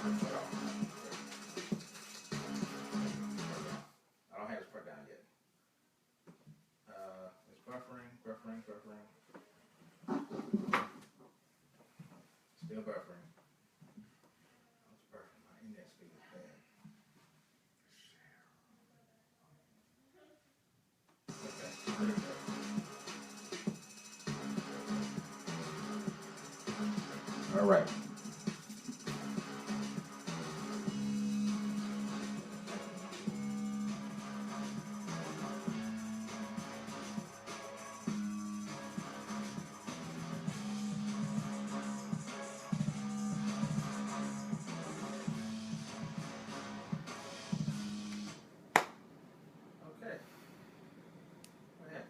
I don't have this part down yet. It's buffering. Still buffering. It's buffering. My index speed is bad. Okay, there we go. All right. Okay. Go ahead.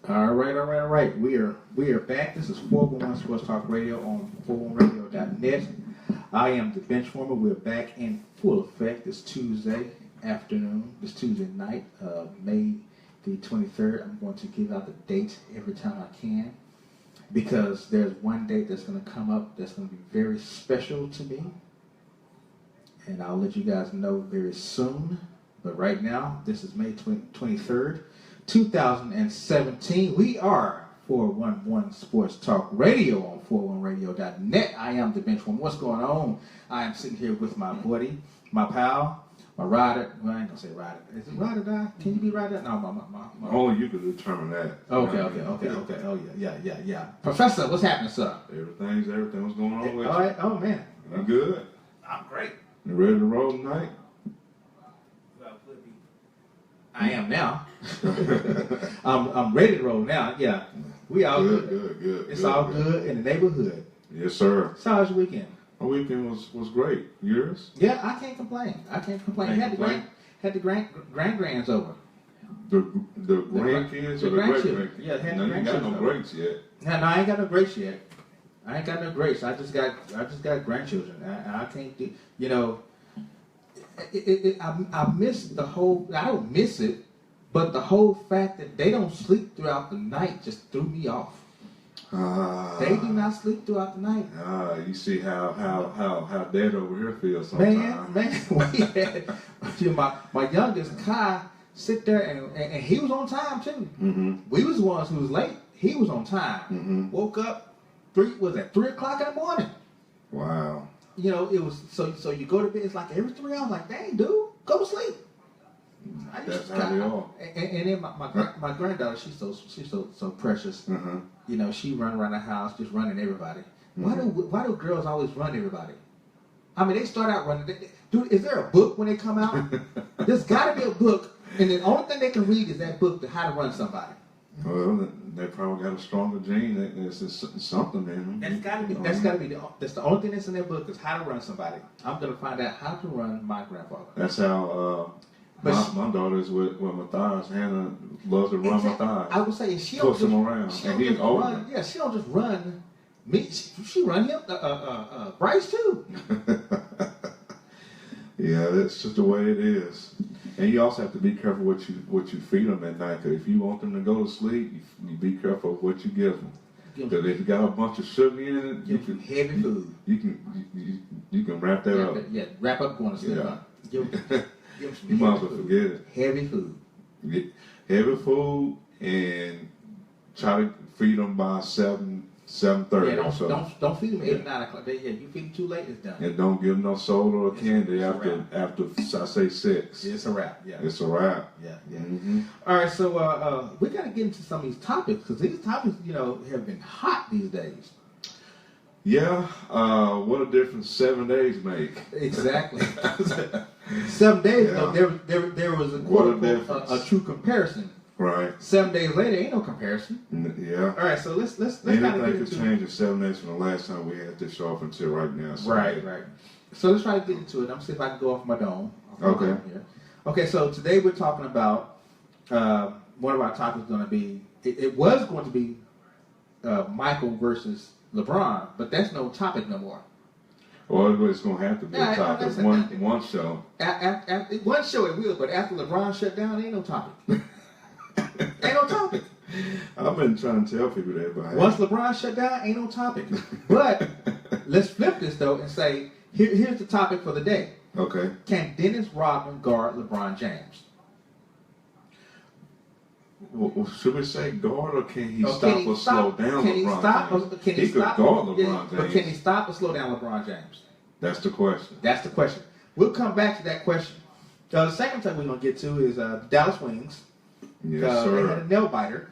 All right. We are back. This is 411 Sports Talk Radio on 411radio.net. I am the Benchwarmer. We're back in full effect this Tuesday afternoon, this Tuesday night, May the 23rd. I'm going to give out the date every time I can because there's one date that's going to come up that's going to be very special to me, and I'll let you guys know very soon. But right now, this is May 23rd, 2017. We are 411 Sports Talk Radio on 411radio.net. I am the Benchwarmer. What's going on? I am sitting here with my buddy, my pal, my rider. Well, I ain't gonna say rider. Is it ride or die? Can you be ride or die? No, my. Only you can determine that. Okay. Oh yeah. Professor, what's happening, sir? Everything. What's going on with you? All right. Oh man. You good? I'm great. You ready to roll tonight? I am now. I'm ready to roll now. Yeah, we all good. Good. It's all good in the neighborhood. Yes, sir. So how was your weekend? My weekend was great. Yours? Yeah, I can't complain. Had the grandgrands over. The grandkids or the great-grandkids? Yeah, had no, the grandchildren. You got no greats yet. No, I ain't got no greats yet. I ain't got no greats. I just got grandchildren. I can't do. You know. I miss the whole. I don't miss it, but the whole fact that they don't sleep throughout the night just threw me off. They do not sleep throughout the night. You see how Dad over here feels sometimes. Man, my youngest Kai sit there and he was on time too. Mm-hmm. We was the ones who was late. He was on time. Mm-hmm. Woke up 3 o'clock in the morning. Wow. You know, it was so you go to bed. It's like every 3 hours. Like, dang, dude, go to sleep. That's how they are. And then my granddaughter, she's so precious. Mm-hmm. You know, she run around the house just running everybody. Mm-hmm. Why do girls always run everybody? I mean, they start out running. Dude, is there a book when they come out? There's got to be a book, and the only thing they can read is that book to how to run somebody. Well, they probably got a stronger gene. It's something in them. That's the only thing that's in their book is how to run somebody. I'm gonna find out how to run my grandfather. That's how my daughter is with Matthias. Hannah loves to run Matthias. I would say she push him around, and he's older. Yeah, she don't just run me. She run him. Bryce too. Yeah, that's just the way it is. And you also have to be careful what you feed them at night. Cause if you want them to go to sleep, you be careful of what you give them. Because if you got a bunch of sugar in it, you can heavy food. You can wrap that up. Yeah, wrap up going to sleep. Yeah. Give them some you might as well forget it. Heavy food. Heavy food, and try to feed them by 7:30. Yeah, don't feed them 8 or 9 o'clock. You feed them too late, it's done. And don't give them no soda or candy after I say 6. It's a wrap. Yeah, it's a wrap. Yeah. Mm-hmm. All right, so we got to get into some of these topics because these topics, have been hot these days. Yeah, what a difference 7 days make. Exactly. 7 days ago, there was a true comparison. Right. 7 days later, ain't no comparison. Yeah. All right, so let's anything could change in 7 days from the last time we had this show up until right now. So right. So let's try to get into it. I'm gonna see if I can go off my dome. Okay. Okay. So today we're talking about one of our topics is going to be. It was going to be Michael versus LeBron, but that's no topic no more. Well, it's going to have to be a topic. One show. After one show it will, but after LeBron shut down, ain't no topic. Ain't no topic. I've been trying to tell people that, but once LeBron shut down, ain't no topic. But let's flip this though and say, here's the topic for the day. Okay. Can Dennis Rodman guard LeBron James? Well, should we say guard, or can he stop or slow down LeBron James? Can he stop? Guard LeBron James. But can he stop or slow down LeBron James? That's the question. That's the question. We'll come back to that question. The second thing we're going to get to is the Dallas Wings. Yes, sir. They had a nail biter.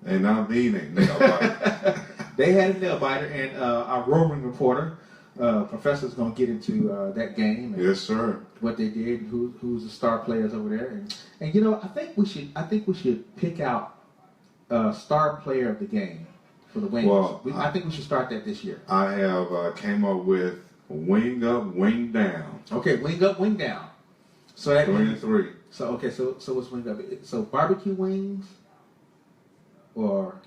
And I mean a nail biter. They had a nail biter, and our roving reporter, Professor's going to get into that game. And yes, sir. What they did, who's the star players over there, and you know, I think we should pick out star player of the game for the Wings. Well, I think we should start that this year. I have came up with wing up, wing down. Okay, wing up, wing down. So that 3 and 3. So okay, so what's wing up? So barbecue wings, or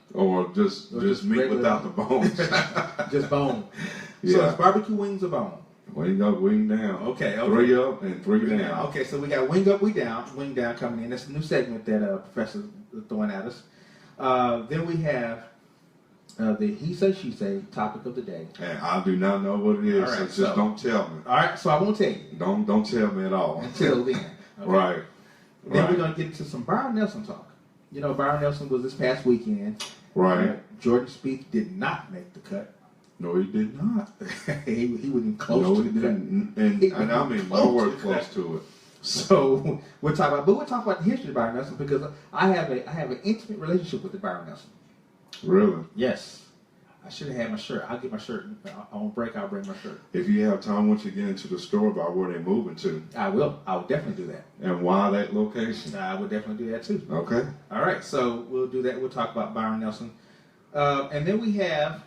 just meat regular, without the bones. Just bone. Yeah. So it's barbecue wings or bone? Wing up, wing down. Okay. 3 up and 3 down. Okay, so we got wing up, wing down coming in. That's a new segment that Professor's throwing at us. Then we have the he say she say topic of the day. And I do not know what it is, right, so just don't tell me. All right, so I won't tell you. Don't tell me at all. Until then. Okay. Right. Then we're going to get into some Byron Nelson talk. You know, Byron Nelson was this past weekend. Right. Jordan Spieth did not make the cut. No, he did not. he wasn't close to the cut. And I mean nowhere close to it. So we'll talk about the history of Byron Nelson, because I have an intimate relationship with the Byron Nelson. Really? Yes. I should have had my shirt. I'll get my shirt. On break, I'll bring my shirt. If you have time, once you get into the store about where they're moving to. I will. I will definitely do that. And why that location? I would definitely do that too. Okay. All right. So we'll do that. We'll talk about Byron Nelson, and then we have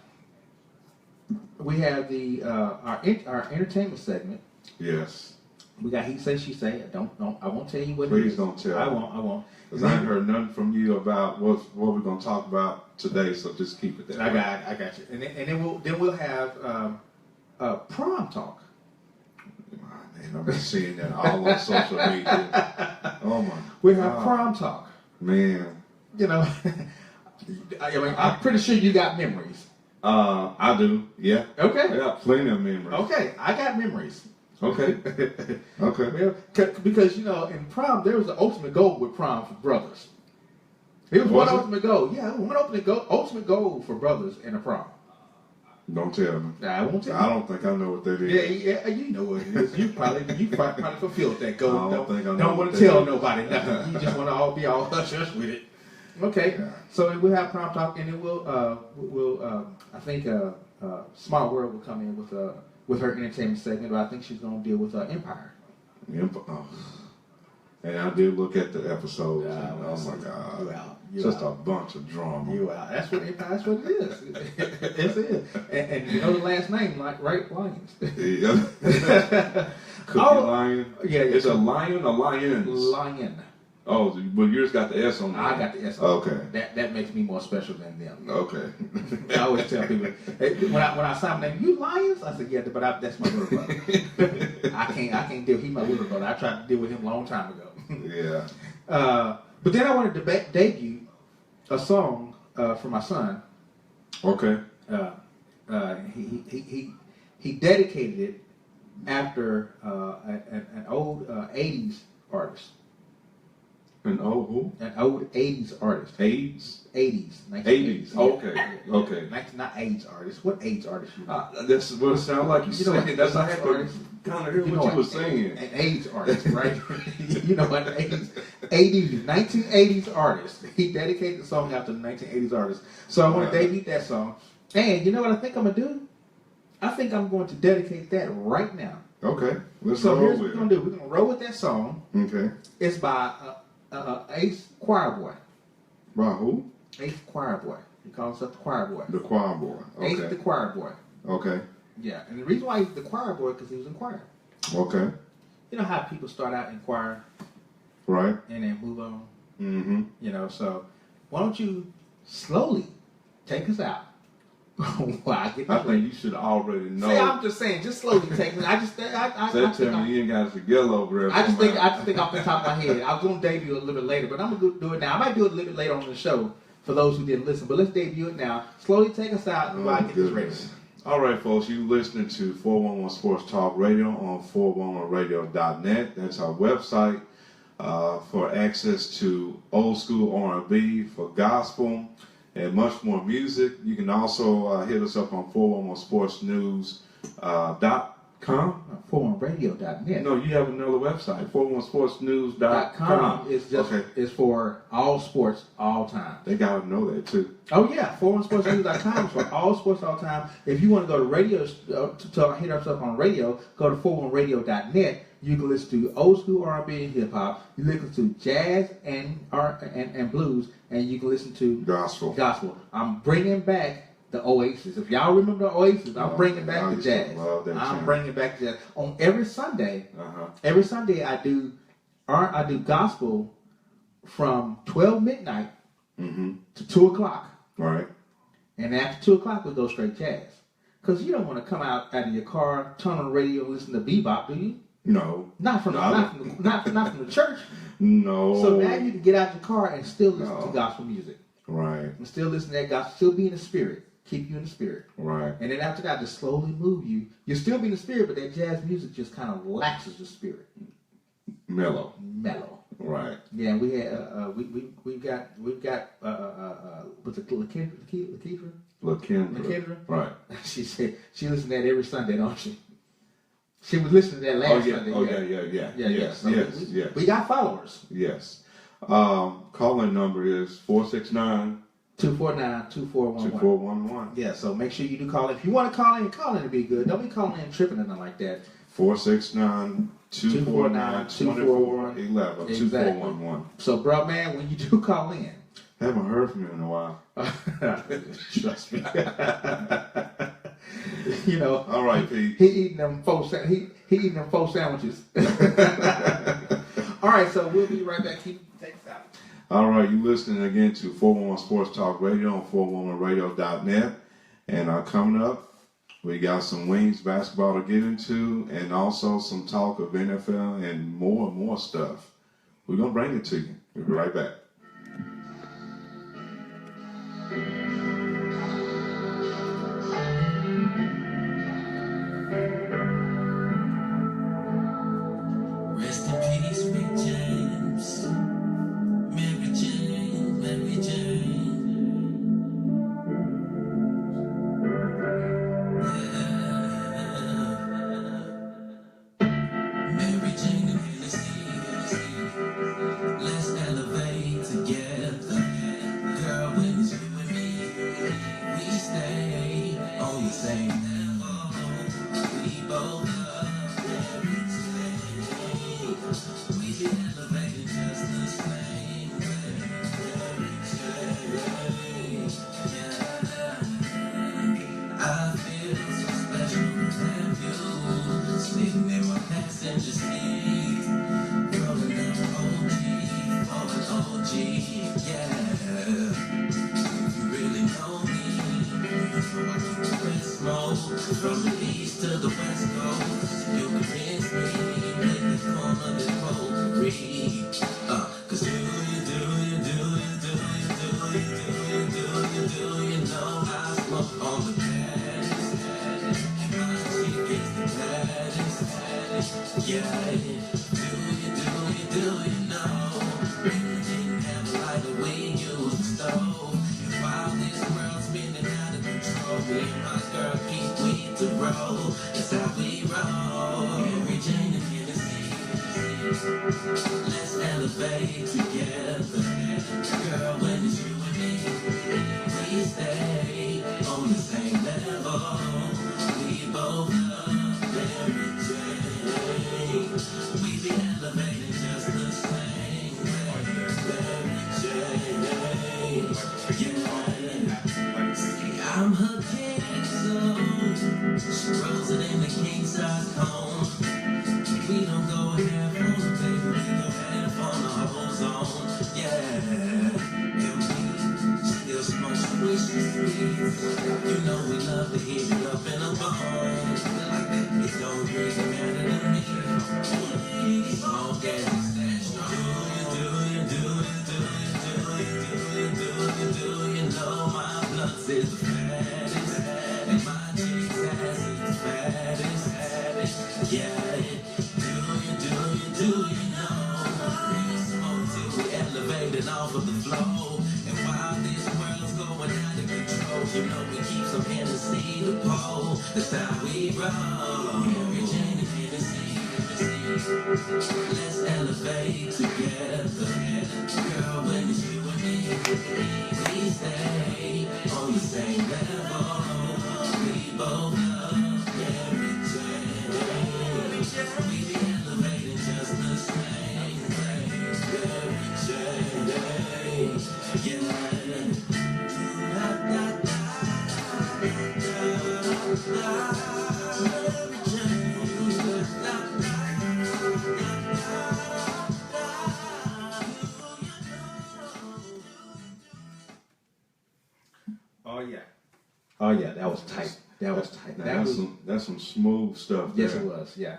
the our entertainment segment. Yes. We got he say she say. I won't tell you what. Please don't tell. I won't. Because I ain't heard nothing from you about what we're going to talk about today, so just keep it there. I got you. And then we'll have Prom Talk. Man, I've been seeing that all on social media. Oh my! We'll have Prom Talk. Man, you know, I mean, I'm pretty sure you got memories. I do. Yeah. Okay. I got plenty of memories. Okay, I got memories. Okay. Okay. Because, you know, in prom, there was an ultimate goal with prom for brothers. It was ultimate goal. Yeah, one ultimate goal for brothers in a prom. Don't tell me. Nah, I won't tell you. I don't think I know what that is. Yeah, you know what it is. You probably fulfilled that goal. Don't want to tell nobody nothing. You just want to all be all hush with it. Okay, yeah. So we'll have Prom Talk, and then we'll I think Smart World will come in with her entertainment segment, but I think she's going to deal with Empire. Oh. And I did look at the episode. Oh my God! Just a bunch of drama. That's what Empire. That's what it is. It is. And you know the last name, right? Lions. Yeah. Cookie Lion. Yeah. It's a lion or lions? Lion. Oh, but yours got the S on it. I got the S on it. Okay. That makes me more special than them. Okay. I always tell people, when I sign my name, you Lions? I said, yeah, but that's my little brother. I can't deal. He's my little brother. I tried to deal with him a long time ago. Yeah. But then I wanted to debut a song for my son. Okay. He dedicated it after an old 80s artist. An old who? An old 80s artist. 80s? 80s. 80s. Okay. Yeah. Okay. Not AIDS artist. What AIDS artist you know? That's what it sounds like you saying. That's I have to kind of hear what you were saying. An AIDS artist, right? You know what? 1980s artist. He dedicated the song after the 1980s artist. So I want to debut that song. And you know what I think I'm going to do? I think I'm going to dedicate that right now. Okay. Let's so roll here's with what we're going to do. We're going to roll with that song. Okay. It's by Ace Choir Boy. By who? Ace Choir Boy. He calls himself the Choir Boy. The Choir Boy. Okay. Ace the Choir Boy. Okay. Yeah, and the reason why he's the choir boy because he was in choir. Okay. You know how people start out in choir, right, and then move on. Mm-hmm. You know, so why don't you slowly take us out Wow, I think you should already know. See, I'm just saying, just slowly take me. I just, I tell me you ain't got it together over there. I just think off the top of my head. I was going to debut it a little bit later, but I'm going to do it now. I might do it a little bit later on the show for those who didn't listen, but let's debut it now. Slowly take us out while I get this ready. All right, folks, you listening to 411 Sports Talk Radio on 411radio.net. That's our website for access to old school R&B, for gospel, and much more music. You can also hit us up on 411sportsnews.com. 411radio.net. No, you have another website, 411sportsnews.com. It's just it's for all sports, all time. They got to know that too. Oh yeah, 411sportsnews.com is for all sports, all time. If you want to go to radio to hit us up on radio, go to 411radio.net. You can listen to old school R&B and hip hop. You listen to jazz and blues, and you can listen to gospel. I'm bringing back the Oasis. If y'all remember the Oasis, I'm bringing back the jazz. I'm bringing back the jazz. On every Sunday, I do gospel from 12 midnight to 2 o'clock. Right. And after 2 o'clock, we go straight jazz. Because you don't want to come out of your car, turn on the radio, and listen to bebop, do you? No. Not from the church. No. So now you can get out your car and still listen to gospel music. Right. And still listen to that gospel. Still be in the spirit. Keep you in the spirit. Right. And then after that, just slowly move you. You'll still be in the spirit, but that jazz music just kind of relaxes the spirit. Mellow. Right. Yeah, we had we've got what's it, Lakendra? Right. She said she listens to that every Sunday, don't she? She was listening to that last Sunday. Yes. We got followers. Yes. Call-in number is 469 249-2411. Yeah, so make sure you do call in. If you want to call in to be good. Don't be calling in tripping or nothing like that. 469-249-2411. Exactly. 2411. So, bro, man, when you do call in. Haven't heard from you in a while. Trust me. You know. All right, Pete. He eating them he eating them 4 sandwiches. All right, so we'll be right back. Keep things out. All right, you listening again to 411 Sports Talk Radio on 411radio.net. And coming up, we got some Wings basketball to get into and also some talk of NFL and more stuff. We're going to bring it to you. We'll be right back. Rest in peace, Rick James. Mary Jane. Mary Jane and Hennessy. Let's elevate together. Girl, when it's you and me, we stay on the same level. We both love Mary Jane. We elevated just the same way. Mary Jane. Yeah. I feel so special to have you sitting in my passenger seat. Rolling down OG, falling OG, yeah. You really know me. So I keep the best smoke from the east to the west coast. You convince me, make this corner this potpourri. Cause you know I smoke on the past. And my chick is the baddest. Yeah, do you know? We didn't have a lighter, we used the stove. And while this world's spinning out of control, me and my girl keep weed to roll. That's how we roll. Mary Jane and Hennessy. Let's elevate together. Girl, when it's you and me, we stay on the same level. We both love Mary Jane. We be elevating just the same way. Mary Jane. Yeah. I'm her king, so she rolls it in the king size cone. We don't go half on the baby, we go half on the whole zone. Yeah. And we still smoke swishy sweets. You know we off of the flow. And while this world's going out of control, you know we keep some Hennessy to pour. That's how we roll. Mary Jane and Hennessy. Let's elevate together. Girl, when it's you and me, we stay on the same level. We both love Mary Jane. We be elevating just the same way. Mary Jane. Yeah. Da, da, da, da, da, Mary Jane. Da, Oh yeah, that was tight. That was tight. That's some smooth stuff. Yes, there. it was. Yeah.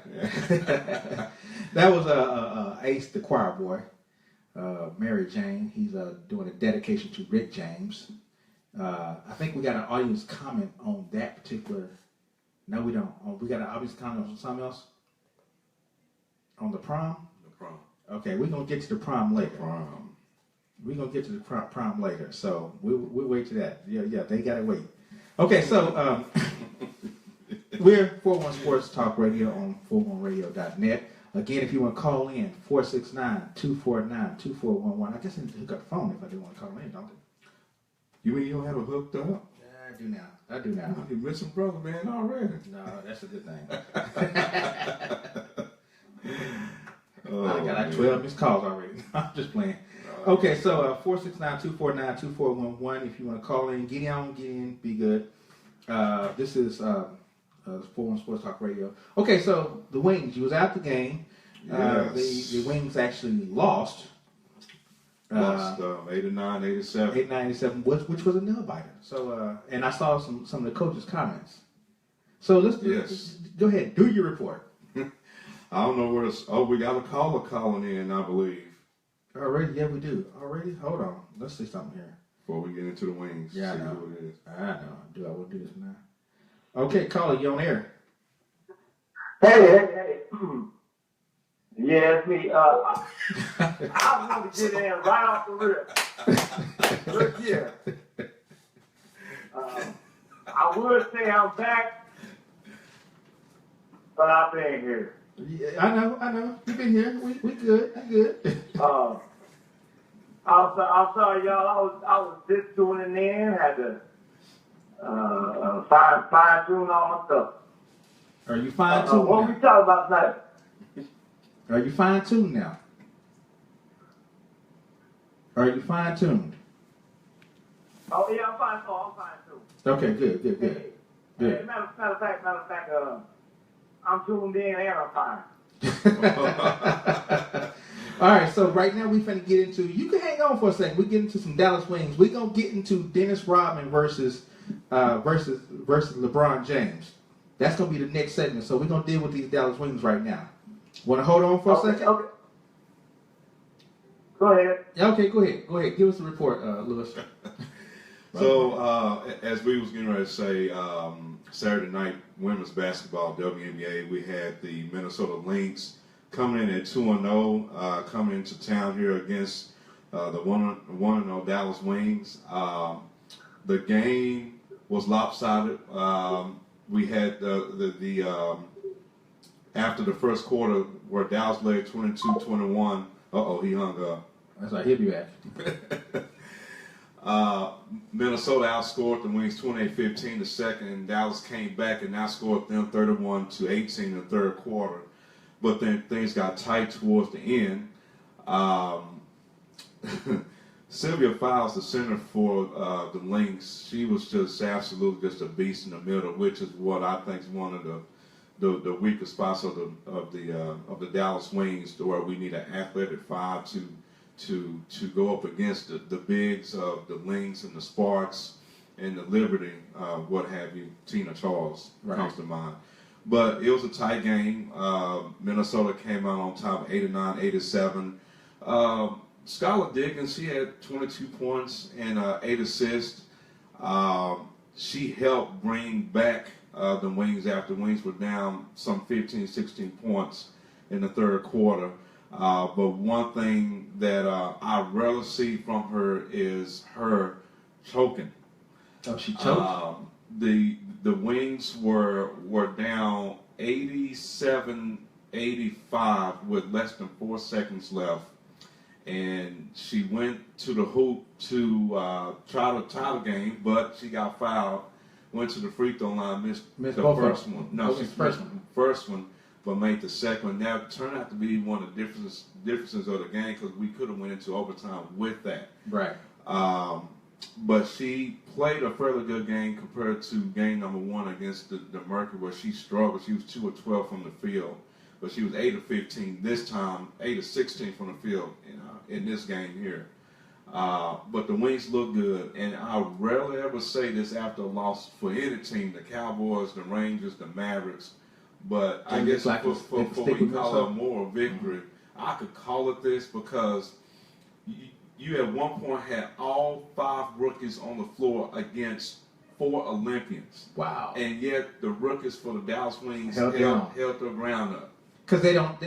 That was Ace, the choir boy, Mary Jane. He's doing a dedication to Rick James. I think we got an audience comment on that particular. No, we don't. We got an audience comment on something else. On the prom. The prom. Okay, we're gonna get to the prom later. Prom. We're gonna get to the prom later. So we'll wait to that. Yeah, they gotta wait. Okay, so we're 41 Sports Talk Radio on 41radio.net. Again, if you want to call in, 469-249-2411. I guess I need to hook up the phone if I do want to call in, don't I? You mean you don't have it hooked up? Yeah, I do now. You're missing brother, man, already. No, that's a good thing. Oh, I got like 12 missed calls already. I'm just playing. Okay, so 469-249-2411. If you want to call in, get in, be good. This is 41 Sports Talk Radio. Okay, so the Wings, you was out the game. Yes. The Wings actually lost. Lost 89, 87. 89, 87, which was a nail biter. So, and I saw some of the coaches' comments. So let's go ahead, do your report. I don't know where it's. Oh, we got a caller calling in, I believe. Already? Yeah, we do. Already? Hold on. Let's see something here. Before we get into the Wings. Yeah, I see know. who it is. I know. Do I want to do this now? Okay, caller, you on air. Hey. Yeah, it's me. I want to get in right off the rip. Look here. I would say I'm back, but I've been here. Yeah, I know. You've been here. We good. I'm good. I'm sorry, y'all. I was just tuning in. Had to fine tune all my stuff. Are you fine tuned? What we talking about tonight? Are you fine tuned now? Are you fine tuned? Oh yeah, I'm fine. Oh, I'm fine too. Okay, good. Hey, matter of fact, I'm tuned in and I'm fine. All right, so right now we finna get into. You can hang on for a second. We get into some Dallas Wings. We're gonna get into Dennis Rodman versus LeBron James. That's gonna be the next segment. So we're gonna deal with these Dallas Wings right now. Want to hold on for a second? Okay. Go ahead. Okay, go ahead. Give us a report, Lewis. So, as we was getting ready to say, Saturday night women's basketball WNBA, we had the Minnesota Lynx coming in at 2-0, coming into town here against the 1-0 Dallas Wings. The game was lopsided. We had the after the first quarter where Dallas led 22-21. He hung up. That's right. He'll be back. Minnesota outscored the Wings 28-15 the second, and Dallas came back and outscored them 31-18 in the third quarter. But then things got tight towards the end. Sylvia Files, the center for the Lynx, she was just absolutely just a beast in the middle, which is what I think is one of the weakest spots of the Dallas Wings, to where we need an athletic five to go up against the bigs of the Lynx and the Sparks and the Liberty, what have you. Tina Charles comes to mind. But it was a tight game. Minnesota came out on top 89-87. Skylar Diggins, she had 22 points and 8 assists. She helped bring back the Wings after Wings were down some 15, 16 points in the third quarter. But one thing that I rarely see from her is her choking. Oh, she choked? The Wings were down 87-85 with less than 4 seconds left. And she went to the hoop to try to tie the game, but she got fouled. Went to the free throw line, missed the first one. No, she missed the first one, but made the second one. That turned out to be one of the differences of the game because we could have went into overtime with that. Right. But she played a fairly good game compared to game number 1 against the Mercury, where she struggled. She was 2 of 12 from the field, but she was 8 of 15 this time, 8 of 16 from the field in this game here. But the Wings look good, and I rarely ever say this after a loss for any team, the Cowboys, the Rangers, the Mavericks, but I guess like for we call it a moral victory, I could call it this because you at one point had all 5 rookies on the floor against 4 Olympians. Wow. And yet the rookies for the Dallas Wings held their ground up. Because they don't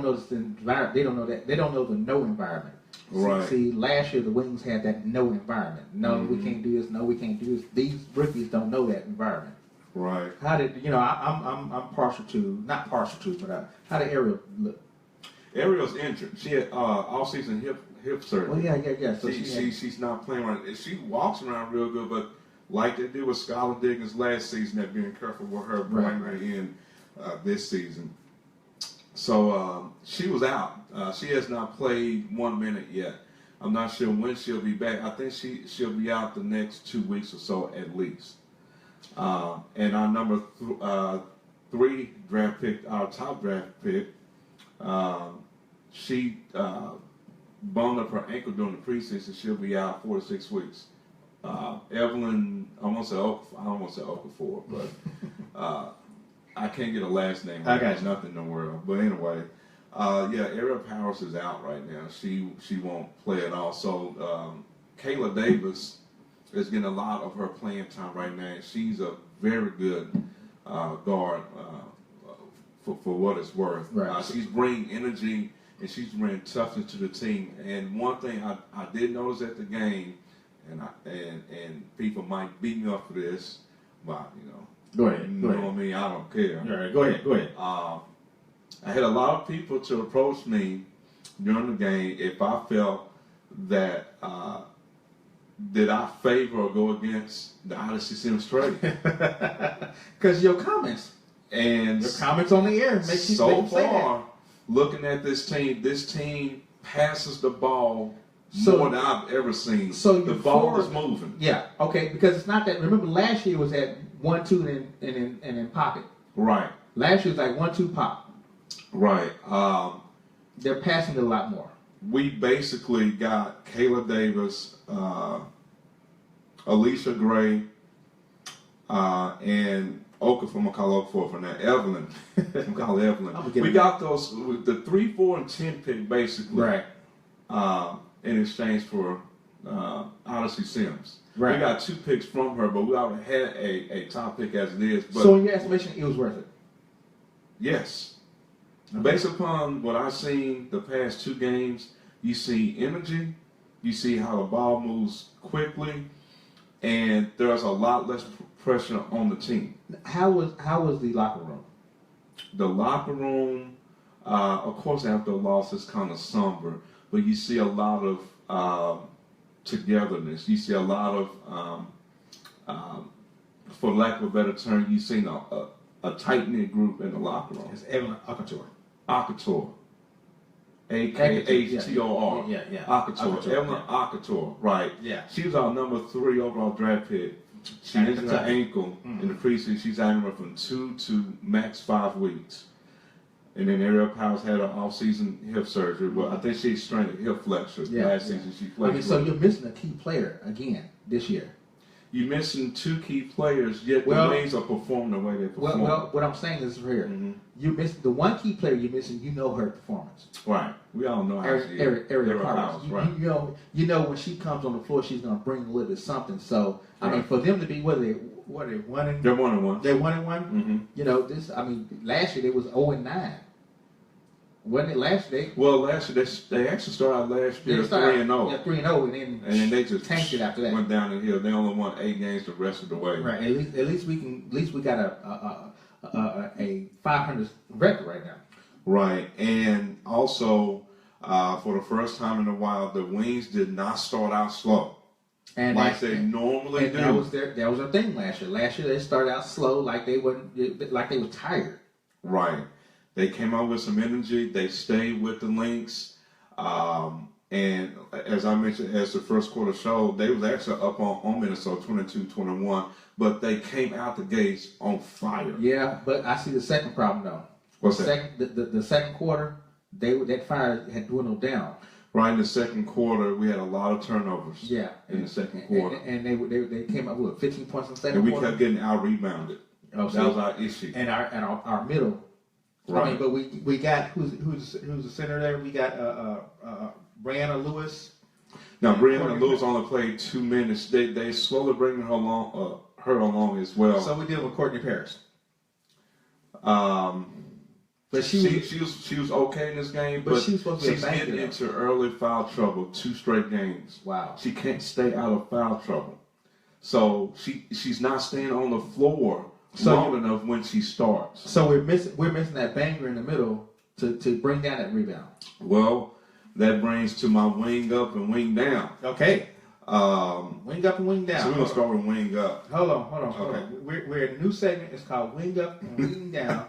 know this environment. They don't know that. They don't know the no environment. Right. See, last year the Wings had that no environment. No, we can't do this. No, we can't do this. These rookies don't know that environment. Right. How did I'm not partial to, but how did Ariel look? Ariel's injured. She had all-season hip surgery. Well, yeah. So she's not playing right. She walks around real good, but like they did with Skylar Diggins last season, they're being careful with her bringing her in this season. So she was out. She has not played 1 minute yet. I'm not sure when she'll be back. I think she'll be out the next 2 weeks or so at least. And our number 3 draft pick, our top draft pick, she bunged up her ankle during the preseason. She'll be out 4 to 6 weeks. Evelyn, I don't want to say Okafor, but I can't get a last name. I got nothing in the world. But anyway, Ariel Powers is out right now. She won't play at all. So Kayla Davis is getting a lot of her playing time right now. She's a very good guard for what it's worth. Right. She's bringing energy and she's bringing toughness to the team. And one thing I did notice at the game, and people might beat me up for this, but Go ahead. you know what I mean? I don't care. All right, go ahead. I had a lot of people to approach me during the game if I felt that did I favor or go against the Odyssey Sims trade. Because your comments And on the air makes you so make you say that. far, looking at this team passes the ball So- more than I've ever seen. So the you ball forward- is moving. Yeah, okay, because it's not that. Remember, last year was at 1-2 and in pocket. Right, Last year was like 1-2 pop. right. They're passing it a lot more. We basically got Kayla Davis, Alicia Gray, and Okafor. I'm gonna call Okafor for now. Evelyn. I'm gonna call Evelyn. We got those with the 3, 4, and 10 pick basically. Right. In exchange for Odyssey Sims. Right. We got 2 picks from her, but we already had a top pick as it is. But So in your estimation, it was worth it. yes. Based upon what I've seen the past 2 games, you see energy, you see how the ball moves quickly, and there's a lot less pressure on the team. How was the locker room? The locker room, of course, after a loss, is kind of somber, but you see a lot of togetherness. You see a lot of, for lack of a better term, you've seen a tight-knit group in the locker room. It's Evelyn Okafor. Akator. A-K-H-T-O-R. Yeah. Akator. Akator, Evelyn Akator, right. Yeah. She was our number 3 overall draft pick. She injured her ankle in the preseason. She's anywhere from 2 to max 5 weeks. And then Ariel Powers had an off-season hip surgery. Well, I think she strained a hip flexor last season. She played. So you're missing a key player again this year. You're missing 2 key players, yet the Wings are performing the way they perform. Well, what I'm saying is here. Mm-hmm. You missed the one key player you're missing. You know her performance. Right. We all know how she is. Ariel Powers. Right. You know when she comes on the floor, she's going to bring a little bit of something. So I mean, for them to be what are they 1 and They're 1-1. They're 1-1. Mm-hmm. You know this. I mean, last year they was 0-9. Wasn't it last day? Well, last year they actually started out last year 3-0. Yeah, 3-0, and then they just tanked it after that. Went down the hill. They only won 8 games the rest of the way. Right. At least we got a 500 record right now. Right, and also for the first time in a while, the Wings did not start out slow, And like they normally do. That was their thing last year. Last year they started out slow, like they were tired. Right. They came out with some energy. They stayed with the Lynx. And as I mentioned, as the first quarter showed, they was actually up on Minnesota 22-21, but they came out the gates on fire. Yeah, but I see the second problem though. What's that? The second quarter, that fire had dwindled down. Right in the second quarter, we had a lot of turnovers. Yeah, in the second quarter, and they came up with 15 points in the second and we quarter. kept getting out rebounded. Oh, that was our issue. And our middle. Right. I mean, but we got who's the center there? We got Brianna Lewis. Now Brianna Lewis only played 2 minutes. They slowly bringing her along as well. So we deal with Courtney Paris. But she was okay in this game, but she was supposed to be she's a banker, getting though. into early foul trouble 2 straight games. Wow. She can't stay out of foul trouble. So she's not staying on the floor long enough when she starts. So we're missing that banger in the middle to bring down that rebound. Well, that brings to my wing up and wing down. Okay. Wing up and wing down. So we're gonna start with wing up. Hold on. We're in a new segment. It's called Wing Up and Wing Down.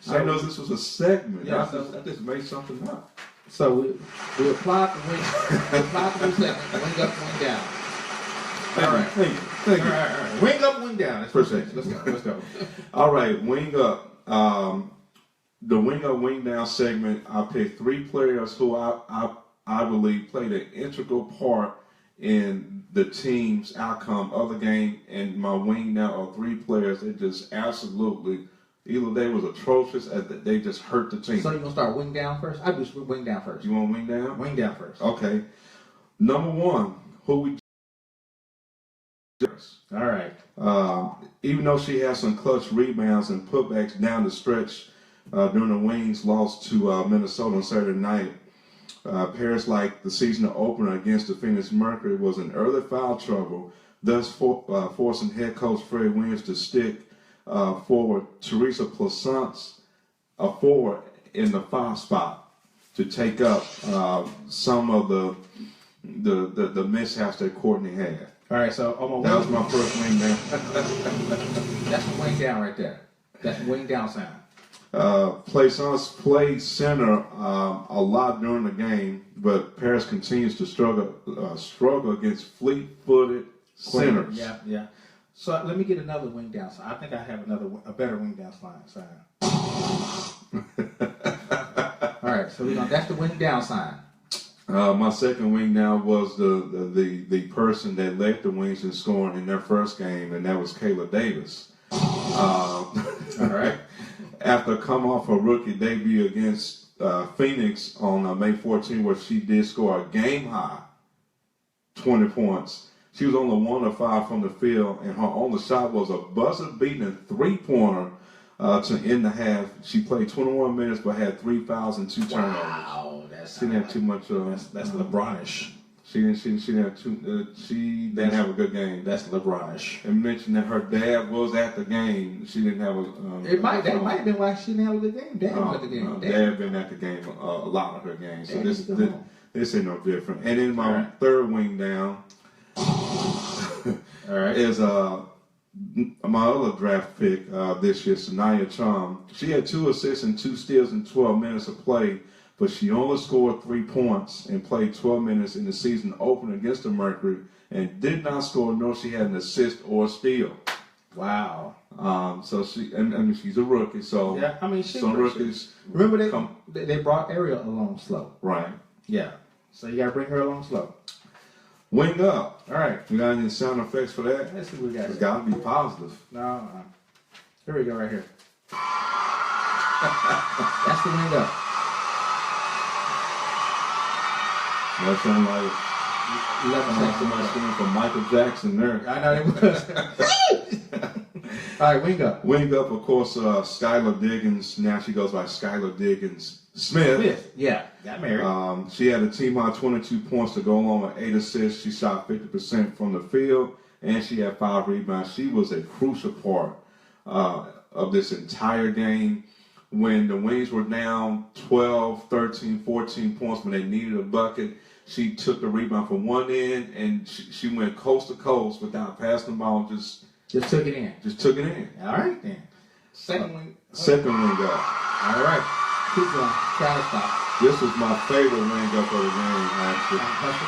So I know this was a segment. Yeah, I just made something up. So we applied the wing. We applied the new segment. Wing up, wing down. All right. Thank you. All right. Wing up, wing down. That's Appreciate it. Let's go. All right, wing up. The wing up, wing down segment. I picked 3 players who I believe played an integral part in the team's outcome of the game. And my wing down are 3 players that just absolutely, either they was atrocious, or they just hurt the team. So you gonna start wing down first? I do wing down first. You want wing down? Wing down first. Okay. Number 1, who we. All right. Even though she had some clutch rebounds and putbacks down the stretch during the Wings loss to Minnesota on Saturday night, Paris, like the season opener against the Phoenix Mercury, was in early foul trouble, thus forcing head coach Fred Williams to stick forward Teresa Plaisance, a forward, in the foul spot to take up some of the mishaps that Courtney had. All right. So That was my first wing down. That's the wing down right there. That's the wing down sound. Plaisance played center a lot during the game, but Paris continues to struggle against fleet-footed centers. Yeah. So let me get another wing down sign. I think I have a better wing down sign. All right, so that's the wing down sign. My second wing down was the person that led the Wings in scoring in their first game, and that was Kayla Davis. All right. After come off her rookie debut against Phoenix on May 14, where she did score a game-high 20 points. She was only 1 of 5 from the field, and her only shot was a buzzer-beating 3-pointer to end the half. She played 21 minutes, but had 3 fouls and 2 turnovers. Wow, She didn't have too much. That's LeBronish. She didn't have a good game. That's LeBronish. And mentioned that her dad was at the game. She didn't have a. That might have been why she didn't have a good game. Dad was at the game. Dad been at the game a lot of her games. So this ain't no different. And then my third wing down is my other draft pick this year, Sanaya Chum. She had 2 assists and 2 steals in 12 minutes of play, but she only scored 3 points and played 12 minutes in the season opener against the Mercury, and did not score, nor she had an assist or a steal. Wow. So she's a rookie. So yeah, I mean, some rookies. Remember they brought Ariel along slow. Right. Yeah. So you got to bring her along slow. Wing up. All right. You got any sound effects for that? Let's see what we got. It's got to be positive. No. Here we go. Right here. That's the wing up. That sounds like 11 seconds. somebody singing from Michael Jackson there. I know it was. right, wing up. Wing up, of course, Skylar Diggins. Now she goes by Skylar Diggins Smith. Yeah, got married. She had a team high 22 points to go along with 8 assists. She shot 50% from the field, and she had 5 rebounds. She was a crucial part of this entire game. When the Wings were down 12, 13, 14 points, when they needed a bucket, she took the rebound from one end, and she went coast to coast without passing the ball. Just took it in. Just took it in. All right, then. Second wing. Second wing up. All right. Keep going. Try to stop. This was my favorite wing up of the game, actually. Hush the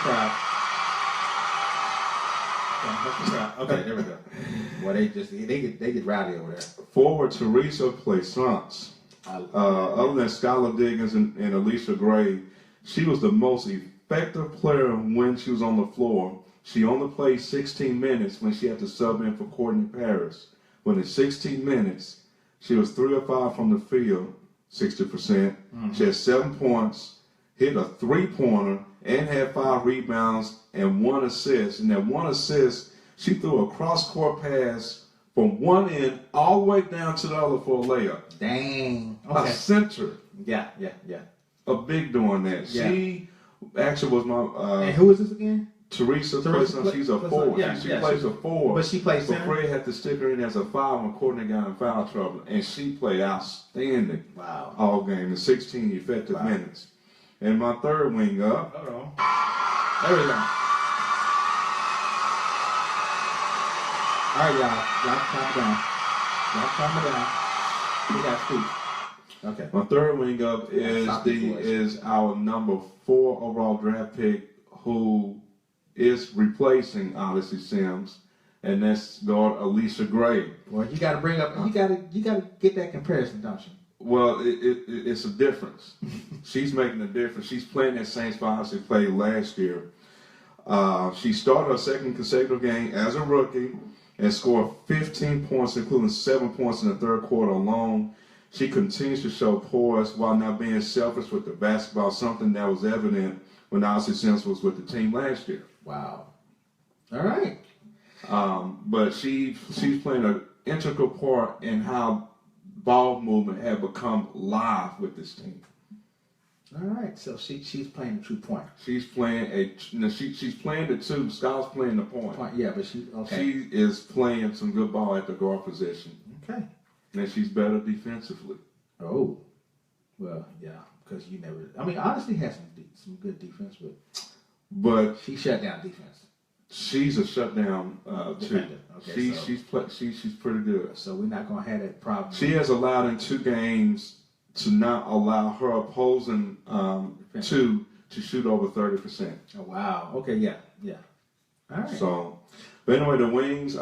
crowd. Okay, there we go. Well, they get rowdy over there. Forward Teresa Plaisance. Other than Skylar Diggins and Alicia Gray, she was the most effective player when she was on the floor. She only played 16 minutes when she had to sub in for Courtney Paris. When in 16 minutes, she was 3 of 5 from the field, 60%. Mm-hmm. She had 7 points, hit a 3-pointer, and had 5 rebounds and 1 assist. And that 1 assist, she threw a cross-court pass from one end all the way down to the other for a layup. Dang. Okay. A center. Yeah. A big doing that. Yeah. She actually was my... and who is this again? Teresa Plaisance. She's a forward. Yeah, she plays a forward. But she plays center? But Fred had to stick her in as a 5 when Courtney got in foul trouble. And she played outstanding all game in 16 effective minutes. And my third wing up... Hold on. There we go. All right, y'all calm down. We got speech. Okay. My third wing up is our number 4 overall draft pick, who is replacing Odyssey Sims, and that's guard Alicia Gray. Well, you got to bring up. You got to get that comparison, don't you? Well, it's a difference. She's making a difference. She's playing that same spot she played last year. She started her second consecutive game as a rookie and scored 15 points, including 7 points in the third quarter alone. She continues to show poise while not being selfish with the basketball, something that was evident when Odyssey Sims was with the team last year. Wow. All right. But she's playing an integral part in how ball movement had become live with this team. All right. So she's playing the 2 point. She's playing she's playing the 2. Scott's playing the point. Yeah, but she is playing some good ball at the guard position. Okay. And she's better defensively. Oh. Well, yeah, because you never. I mean, honestly, has some good defense, but she shut down defense. She's a shutdown too. Okay, she's pretty good. So we're not gonna have that problem. She has allowed in 2 games to not allow her opposing to shoot over 30%. Oh wow. Okay. Yeah. All right. So, but anyway, the Wings,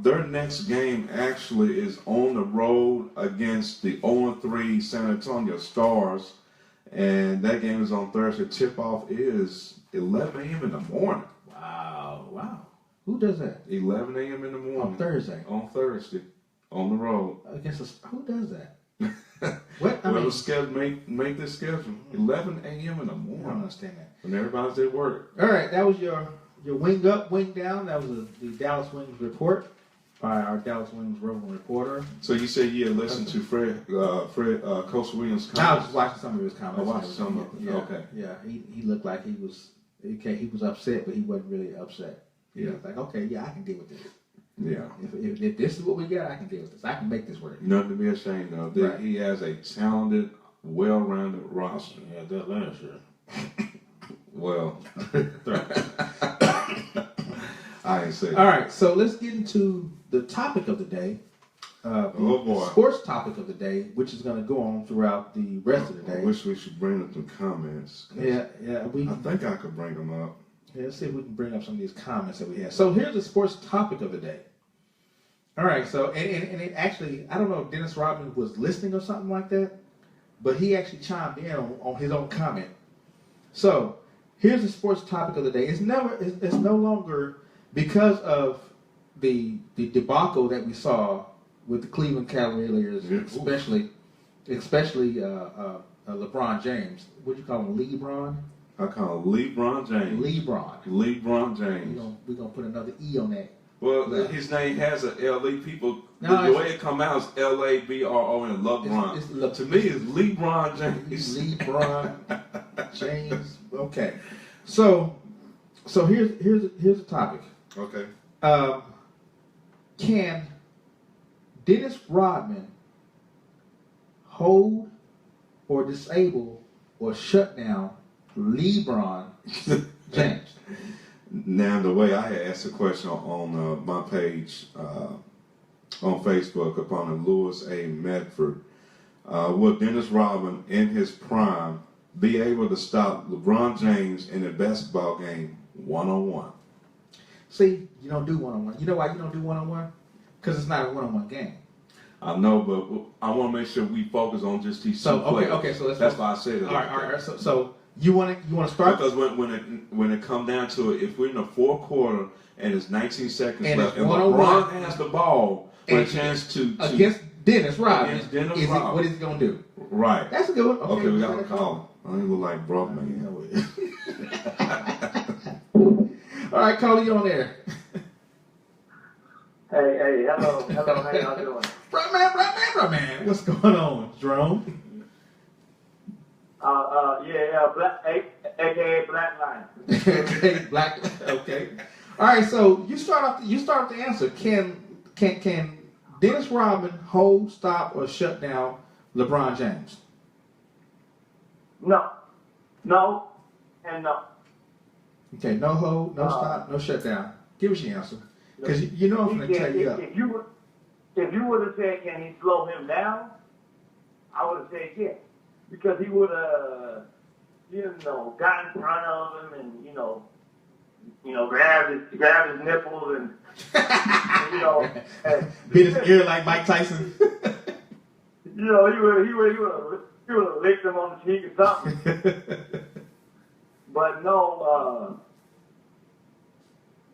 their next game actually is on the road against the 0-3 San Antonio Stars. And that game is on Thursday. Tip-off is 11 a.m. in the morning. Wow. Who does that? 11 a.m. in the morning. On Thursday? On Thursday. On the road. Who does that? What? Make this schedule. 11 a.m. in the morning. I don't understand that. When everybody's at work. All right, that was your wing up, wing down. That was the Dallas Wings report by our Dallas Wings roving reporter. So you said you had listened to Fred Coach Williams' comments? I was just watching some of his comments. Watching some of them. Okay. Yeah, he looked like he was upset, but he wasn't really upset. He was like, okay, yeah, I can deal with this. Yeah. If this is what we got, I can deal with this. I can make this work. Nothing to be ashamed of. Right. He has a talented, well-rounded roster. Yeah, that last year. Well, I ain't saying. All right, so let's get into the topic of the day. Boy. Sports topic of the day, which is going to go on throughout the rest of the day. I wish we should bring up some comments. Yeah. I think I could bring them up. Yeah, let's see if we can bring up some of these comments that we have. So here's the sports topic of the day. All right, so and it actually, I don't know if Dennis Rodman was listening or something like that, but he actually chimed in on his own comment. So here's the sports topic of the day. It's no longer because of the debacle that we saw with the Cleveland Cavaliers, especially LeBron James. What do you call him, LeBron? I call him LeBron James. LeBron. LeBron James. We're gonna put another E on that. Well, his name has a L-E. People, No, the way it come out is L-A-B-R-O-N, LeBron. It's to me, it's LeBron James. LeBron James. Okay. So here's the topic. Okay. Can Dennis Rodman hold or disable or shut down LeBron James? Now, the way I had asked the question on my page on Facebook upon a Lewis A. Medford, will Dennis Rodman in his prime be able to stop LeBron James in a basketball game one-on-one? See, you don't do one-on-one. You know why you don't do one-on-one? Because it's not a one-on-one game. I know, but I want to make sure we focus on just these two players. Okay, so that's why I said it. All right. So you want to start? Because when it come down to it, if we're in the fourth quarter and it's 19 seconds and left, and LeBron LeBron has the ball with a chance to against Dennis Rodman, Rodman. what is he gonna do? Right. That's a good one. Okay, we got to call. I don't look like Rodman. All right, Cole, you on there? Hey, hello, how y'all doing? Rodman, what's going on, Jerome? AKA Black Lion. Okay, black. Okay. All right, so you start off the answer. Can Dennis Rodman hold, stop, or shut down LeBron James? No, and no. Okay, no hold, no stop, no shut down. Give us your answer, because you know I'm going to tell you up. If you would have said, can he slow him down? I would have said yes, because he would have, got in front of him and grabbed his nipples and bit his ear like Mike Tyson. he would have licked him on the cheek or something. But no,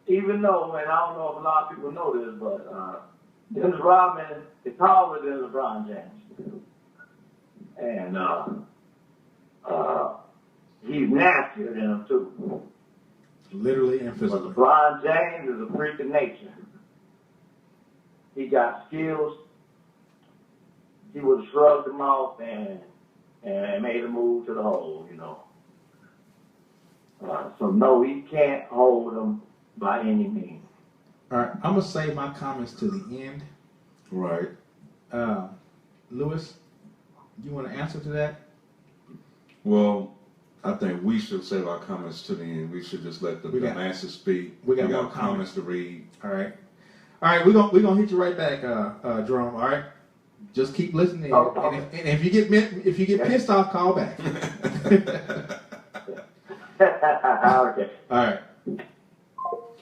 even though, and I don't know if a lot of people know this, but Dennis Rodman is taller than LeBron James, and he's nastier than him too. Literally and physically. But LeBron James is a freak of nature. He got skills. He would have shrugged them off and made a move to the hole, So no, he can't hold him by any means. All right, I'm gonna save my comments to the end. Right. Lewis, you want to answer to that? Well, I think we should save our comments to the end. We should just let the masses speak. We got more comments to read. All right. We're gonna hit you right back, Jerome. All right. Just keep listening, and if you get pissed off, call back. Okay. All right.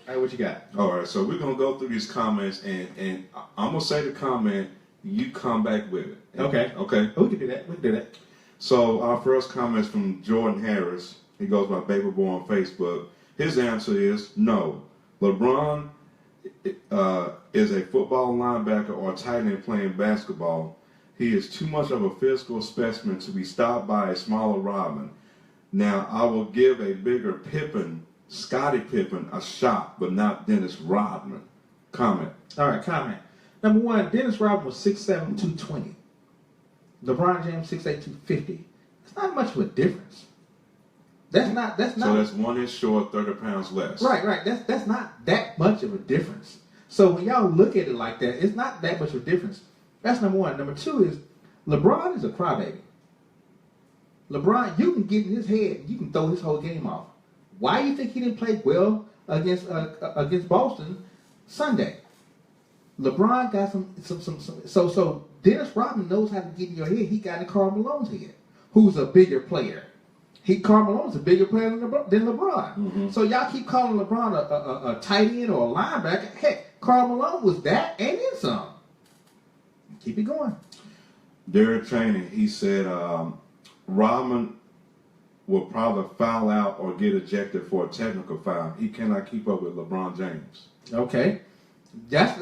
All right, what you got? All right, so we're gonna go through these comments, and I'm gonna say the comment. You come back with it. Okay. Okay. We can do that. So our first comment is from Jordan Harris. He goes by Baby Boy on Facebook. His answer is no. LeBron is a football linebacker or tight end playing basketball. He is too much of a physical specimen to be stopped by a smaller Rodman. Now, I will give a bigger Pippen, Scottie Pippen, a shot, but not Dennis Rodman. Comment. All right, comment. Number one, Dennis Rodman was 6'7", 220. LeBron James 6'8", 250. That's not much of a difference. That's not. So that's 1 inch short, 30 pounds less. Right. That's not that much of a difference. So when y'all look at it like that, it's not that much of a difference. That's number one. Number two is LeBron is a crybaby. LeBron, you can get in his head, you can throw his whole game off. Why do you think he didn't play well against Boston Sunday? LeBron got some. So Dennis Rodman knows how to get in your head. He got in Karl Malone's head, who's a bigger player. Karl Malone's a bigger player than LeBron. Mm-hmm. So y'all keep calling LeBron a tight end or a linebacker. Heck, Karl Malone was that and then some. Keep it going. Derek Chaney, he said Rodman will probably foul out or get ejected for a technical foul. He cannot keep up with LeBron James. Okay. That's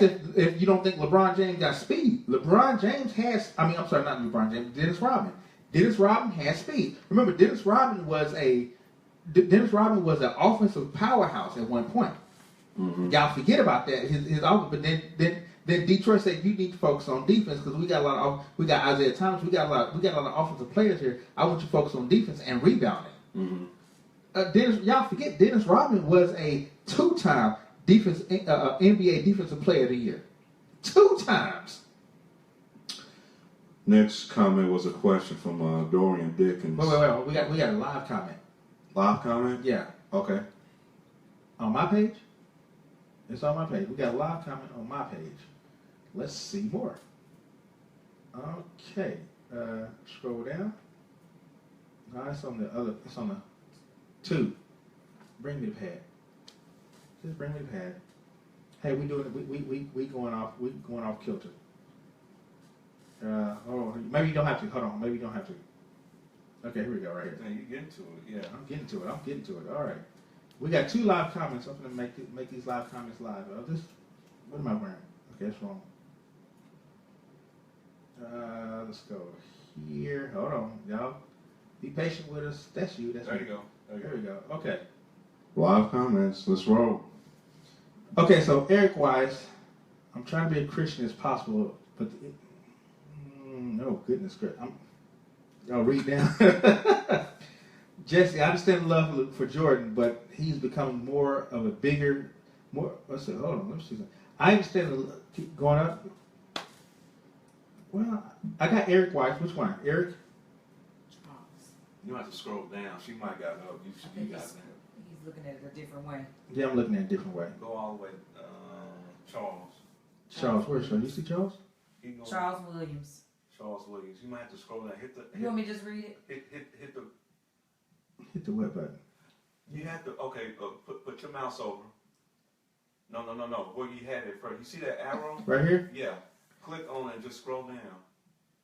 if you don't think LeBron James got speed. LeBron James has, not LeBron James, Dennis Rodman. Dennis Rodman has speed. Remember, Dennis Rodman was an offensive powerhouse at one point. Mm-hmm. Y'all forget about that. His offense, but then Detroit said you need to focus on defense because we got Isaiah Thomas, we got a lot of offensive players here. I want you to focus on defense and rebounding. Mm-hmm. Y'all forget Dennis Rodman was a 2-time NBA Defensive Player of the Year. 2 times. Next comment was a question from Dorian Dickens. Wait. We got a live comment. Live comment? Yeah. Okay. On my page? It's on my page. We got a live comment on my page. Let's see more. Okay. Scroll down. No, it's on the other. It's on the 2. Bring me the pad. Just bring me the pad. Hey, we doing it. We going off. We going off kilter. Maybe you don't have to. Hold on. Maybe you don't have to. Okay, here we go. Right here. Yeah, you get into it. Yeah. I'm getting to it. All right. We got 2 live comments. I'm going to make these live comments live. What am I wearing? Okay, that's wrong. Let's go here. Hold on, y'all. Be patient with us. That's you. That's There me. you go. There we go. Okay. Live comments. Let's roll. Okay, so Eric Wise, I'm trying to be a Christian as possible, but oh goodness, I'll read down. Jesse, I understand the love for Jordan, but he's becoming more of a bigger, let's see, hold on, let me see something. I understand keep going up. Well, I got Eric Wise. Which one? Eric? You have to scroll down. She might got up. You got down. He's looking at it a different way. Yeah, I'm looking at it a different way. Go all the way. Charles. Charles, where's Charles? You see Charles? Charles Williams. Charles Williams. You might have to scroll down. You want me to just read it? Hit the. Hit the what button? You have to. Okay. Put your mouse over. No. Where you had it first. You see that arrow? Right here? Yeah. Click on it and just scroll down.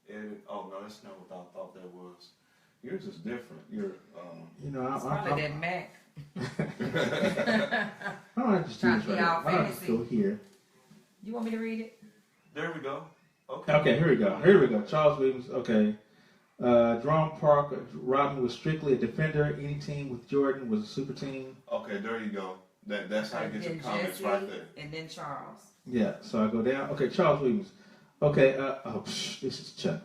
And no, that's not what I thought that was. Yours is different. It's probably that Mac. I don't have to Trying do to this be right all now. I'll fancy. just go here. You want me to read it? There we go. Okay. Okay, here we go. Charles Williams. Okay. Jerome Parker. Rodman was strictly a defender. Any team with Jordan was a super team. Okay, there you go. That's how you get your Then comments Jesse, right there. and then Charles. Yeah, so I go down. Okay, Charles Williams. Okay, this is Chuck.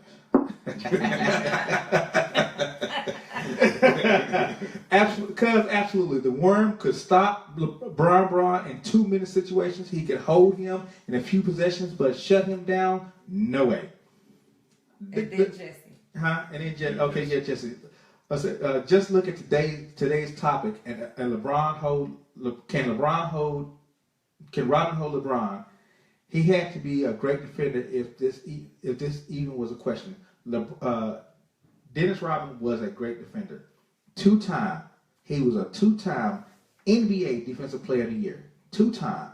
Absolutely. The Worm could stop Braun in 2-minute situations. He could hold him in a few possessions, but shut him down, no way. And then Jesse. Huh? And then Jesse. Okay, yeah, Jesse. Just look at today's topic, and LeBron can Rodman hold LeBron? He had to be a great defender if this even was a question. Dennis Rodman was a great defender. He was a 2-time NBA Defensive Player of the Year. 2-time.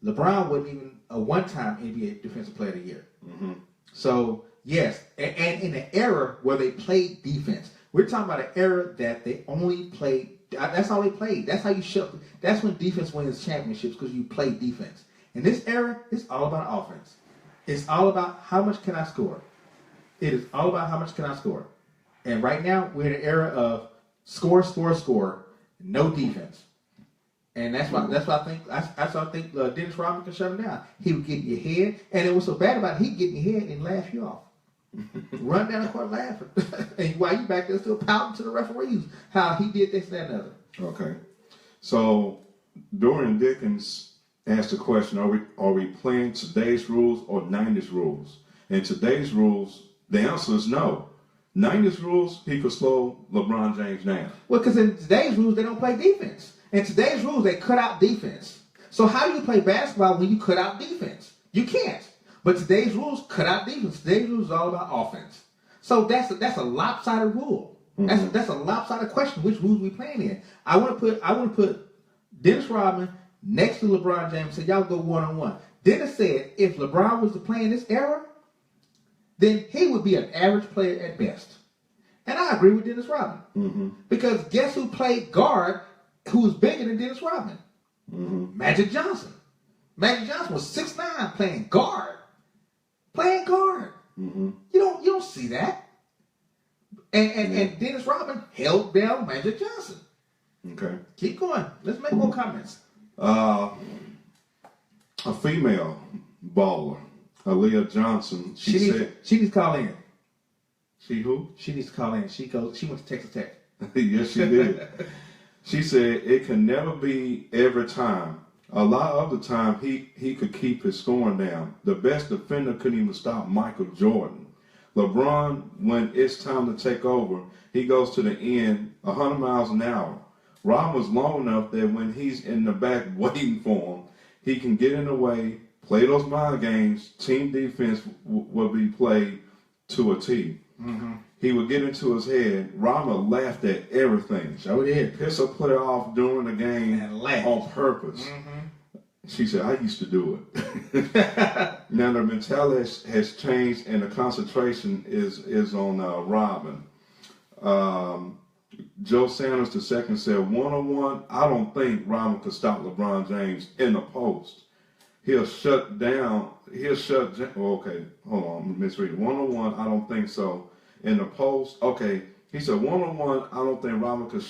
LeBron wasn't even a 1-time NBA Defensive Player of the Year. Mm-hmm. So yes, and in an era where they played defense, we're talking about an era that they only played. That's all they played. That's how you show. That's when defense wins championships because you play defense. In this era, it's all about offense. It's all about how much can I score. It is all about how much can I score. And right now, we're in an era of score, no defense. And that's why I think Dennis Rodman can shut him down. He would get in your head, and it was so bad about it, he'd get in your head and laugh you off. Run down the court laughing. And while you back there still pouting to the referees how he did this, that, and the other. Okay. So Dorian Dickens asked the question, are we playing today's rules or 90s rules? And today's rules, the answer is no. 90s rules, he could slow LeBron James down. Well, because in today's rules, they don't play defense. In today's rules, they cut out defense. So how do you play basketball when you cut out defense? You can't. But today's rules cut out defense. Today's rules is all about offense. So that's a lopsided rule. Mm-hmm. That's a lopsided question. Which rules we playing in? I want to put Dennis Rodman next to LeBron James. So y'all go 1-on-1. Dennis said if LeBron was to play in this era, then he would be an average player at best. And I agree with Dennis Rodman. Mm-hmm. Because guess who played guard who was bigger than Dennis Rodman? Mm-hmm. Magic Johnson. Magic Johnson was 6'9", playing guard. Mm-hmm. You don't see that. And Dennis Rodman held down Magic Johnson. Okay. Keep going. Let's make more comments. A female baller, Aaliyah Johnson. She said she needs to call in. She who? She needs to call in. She went to Texas Tech. Yes, she did. She said it can never be every time. A lot of the time, he could keep his scoring down. The best defender couldn't even stop Michael Jordan. LeBron, when it's time to take over, he goes to the end 100 miles an hour. Ron was long enough that when he's in the back waiting for him, he can get in the way, play those mind games. Team defense will be played to a T. Mm-hmm. He would get into his head. Rama laughed at everything. Sure did. Piss a player off during the game on purpose. Mm-hmm. She said, I used to do it. Now the mentality has changed and the concentration is on Rodman. Joe Sanders II said, one-on-one, I don't think Rodman could stop LeBron James in the post. Okay, hold on, misread it. One-on-one, I don't think so. In the post, okay, he said one-on-one, I don't think Rodman could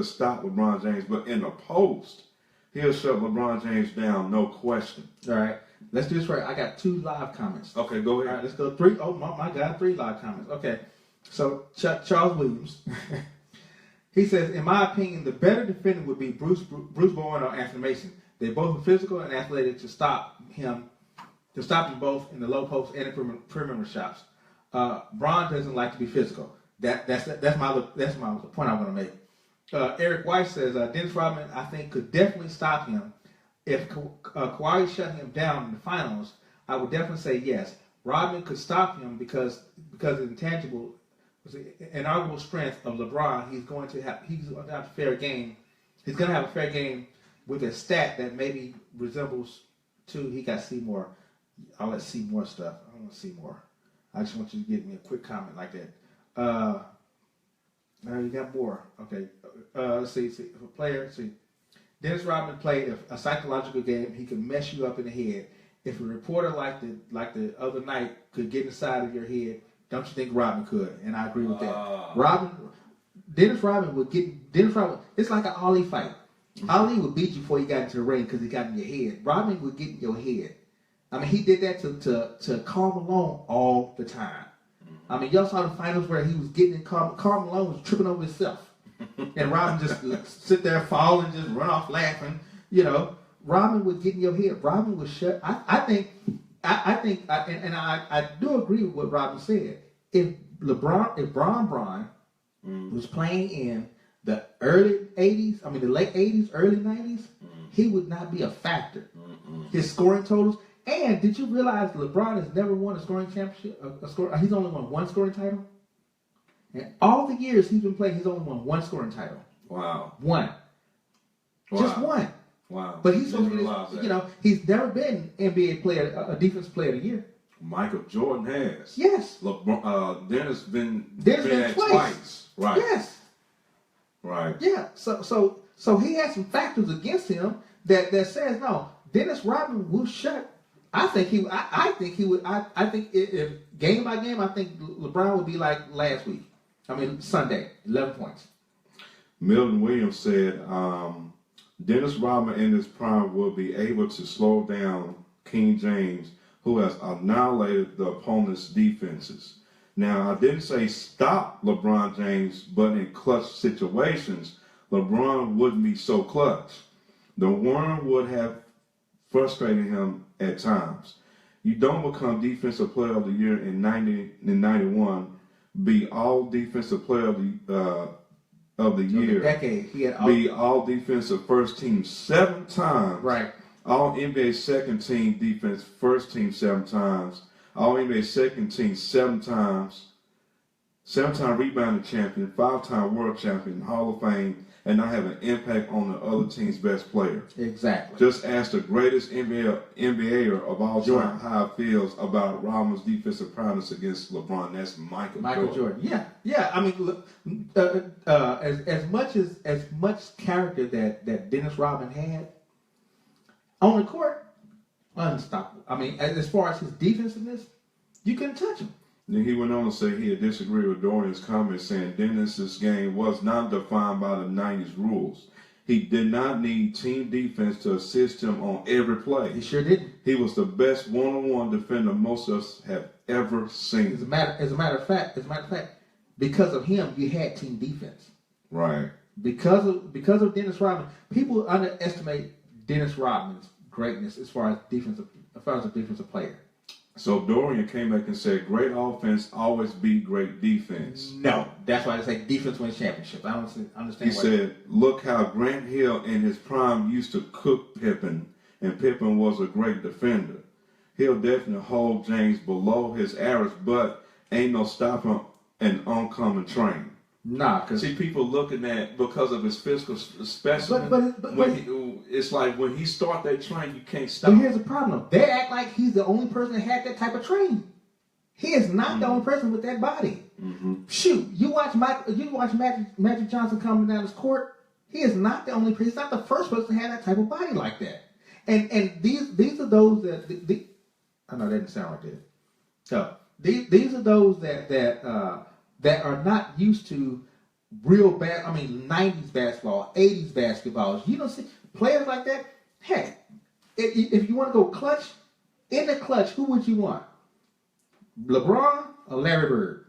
stop LeBron James, but in the post, he'll shut LeBron James down, no question. All right, let's do this right. I got 2 live comments. Okay, go ahead. All right, let's go 3. Oh my God, 3 live comments. Okay, so Charles Williams, he says, in my opinion, the better defender would be Bruce Bowen or Anthony Mason. They're both physical and athletic to stop him both in the low post and the perimeter shots. Bron doesn't like to be physical. That's my point I want to make. Eric Weiss says Dennis Rodman, I think, could definitely stop him. If Kawhi shut him down in the finals, I would definitely say yes. Rodman could stop him because of the inarguable strength of LeBron. He's going to have a fair game. He's going to have a fair game with a stat that maybe resembles to he got Seymour. I'll let Seymour stuff. I don't want to see more. I just want you to give me a quick comment like that. Now you got more. Okay. Let's see. For players, Dennis Rodman played a psychological game. He could mess you up in the head. If a reporter like the other night could get inside of your head, don't you think Rodman could? And I agree with that. Dennis Rodman. It's like an Ali fight. Mm-hmm. Ali would beat you before he got into the ring because he got in your head. Rodman would get in your head. I mean, he did that to Karl Malone all the time. I mean, y'all saw the finals where he was getting in. Karl Malone was tripping over himself, and Rodman just sit there, fall, and just run off laughing. You know, Rodman would get in your head. Rodman would shut. I think, I do agree with what Rodman said. If Bron was playing in the early '80s, the late '80s, early '90s, he would not be a factor. His scoring totals. And did you realize LeBron has never won a scoring championship? He's only won 1 scoring title. And all the years he's been playing, he's only won 1 scoring title. Wow. 1. Wow. Just 1. Wow. But he's he's never been NBA player, a defensive player of the year. Michael Jordan has. Yes. Dennis been twice. Right. Yes. Right. Yeah. So he has some factors against him that says no. Dennis Rodman will shut. I think he would. I think if game by game, I think LeBron would be like last week. Sunday, 11 points. Milton Williams said Dennis Rodman in his prime will be able to slow down King James, who has annihilated the opponent's defenses. Now, I didn't say stop LeBron James, but in clutch situations, LeBron wouldn't be so clutch. The worm would have frustrated him at times. You don't become Defensive Player of the Year in 90 and 91, be all Defensive Player of the Year. Decade. He had be all Defensive First Team 7 times. Right. All NBA Second Team Defense First Team 7 times. All NBA Second Team 7 times. 7-time rebounding champion, 5-time world champion, Hall of Fame, and not have an impact on the other team's best player. Exactly. Just ask the greatest NBAer of all time how it feels about Rodman's defensive prowess against LeBron. That's Michael Jordan. Yeah. Look, as much character that Dennis Rodman had on the court, unstoppable. As far as his defensiveness, you couldn't touch him. Then he went on to say he had disagreed with Dorian's comments, saying Dennis's game was not defined by the 90s rules. He did not need team defense to assist him on every play. He sure didn't. He was the best one-on-one defender most of us have ever seen. As a matter of fact, because of him, you had team defense. Right. Because of Dennis Rodman, people underestimate Dennis Rodman's greatness as far as a defensive player. So Dorian came back and said, "Great offense always beat great defense." No, that's why they say defense wins championships. I don't understand. He said, "Look how Grant Hill in his prime used to cook Pippen, and Pippen was a great defender. He'll definitely hold James below his average, but ain't no stopping an oncoming train." Nah, because see, people looking at because of his physical specimen. It's like when he start that train, you can't stop. But here's the problem: they act like he's the only person that had that type of training. He is not the only person with that body. Mm-hmm. Shoot, you watch Magic Johnson coming down this court. He is not the only person. He's not the first person to have that type of body like that. And these are those that I know that didn't sound right there. So these are those that are not used to real 90s basketball, 80s basketball. You don't see players like that. Heck, if you want to go clutch, in the clutch, who would you want? LeBron or Larry Bird?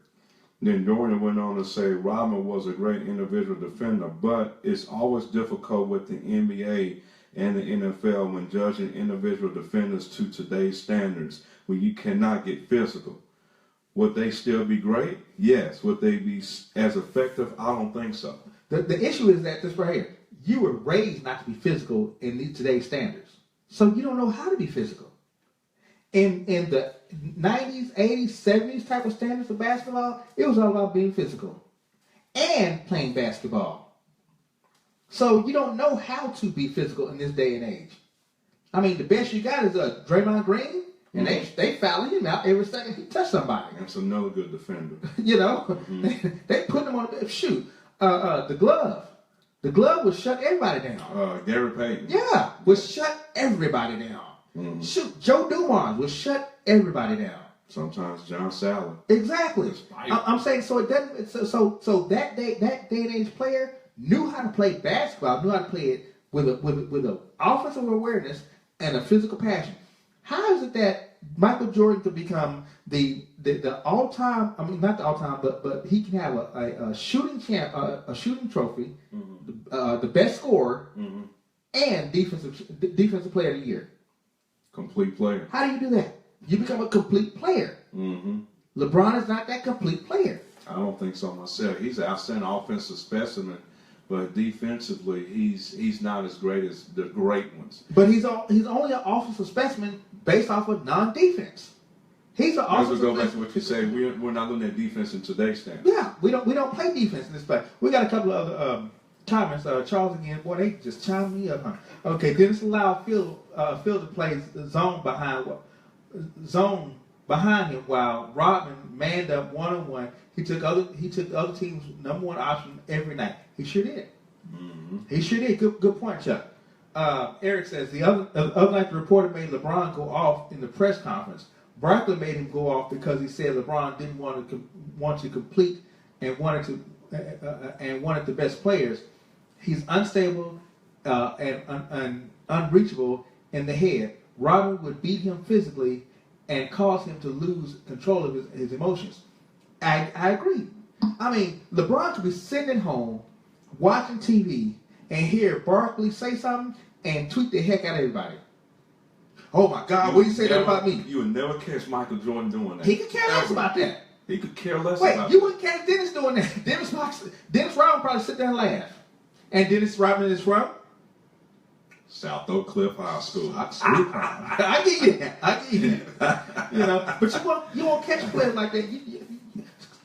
Then Dorian went on to say Rodman was a great individual defender, but it's always difficult with the NBA and the NFL when judging individual defenders to today's standards, when you cannot get physical. Would they still be great? Yes. Would they be as effective? I don't think so. The issue is that this right here, you were raised not to be physical in today's standards, so you don't know how to be physical. In the 90s, 80s, 70s type of standards of basketball, it was all about being physical and playing basketball. So you don't know how to be physical in this day and age. I mean, the best you got is Draymond Green. And they fouling him out every second he touched somebody. That's another good defender. You know, they put him on the shoot. The glove. The glove would shut everybody down. Gary Payton. Yeah, would shut everybody down. Mm-hmm. Shoot, Joe Dumars would shut everybody down. Sometimes John Sally. Exactly. I'm saying so it doesn't. So that day and age player knew how to play basketball, knew how to play it with a offensive awareness and a physical passion. How is it that Michael Jordan could become the all-time? I mean, not the all-time, but he can have a shooting trophy, the best scorer, and defensive player of the year. Complete player. How do you do that? You become a complete player. Mm-hmm. LeBron is not that complete player. I don't think so myself. He's an outstanding offensive specimen, but defensively, he's not as great as the great ones. But he's only an offensive specimen based off of non-defense. He's an offensive. Let's go back to what you say. We're not looking at defense in today's standards. Yeah, we don't play defense in this play. We got a couple of other comments. Charles again, boy, they just chimed me up. Huh? Okay, Dennis allowed Phil to play zone behind him while Rodman manned up one-on-one. He took the other team's number one option every night. He sure did. Mm-hmm. He sure did. Good point, Chuck. Eric says the other night the reporter made LeBron go off in the press conference. Barkley made him go off because he said LeBron didn't want to complete and wanted the best players. He's unstable and unreachable in the head. Rodman would beat him physically and cause him to lose control of his emotions. I agree. I mean, LeBron could be sitting at home watching TV and hear Barkley say something and tweet the heck out of everybody. Oh my God, what do you say that about me? You would never catch Michael Jordan doing that. He could care less about that. He could care less about that. Wait, you wouldn't catch Dennis doing that. Dennis Rodman probably sit there and laugh. And Dennis Rodman is from? South Oak Cliff High School. I get you that. You know, but you won't catch players like that.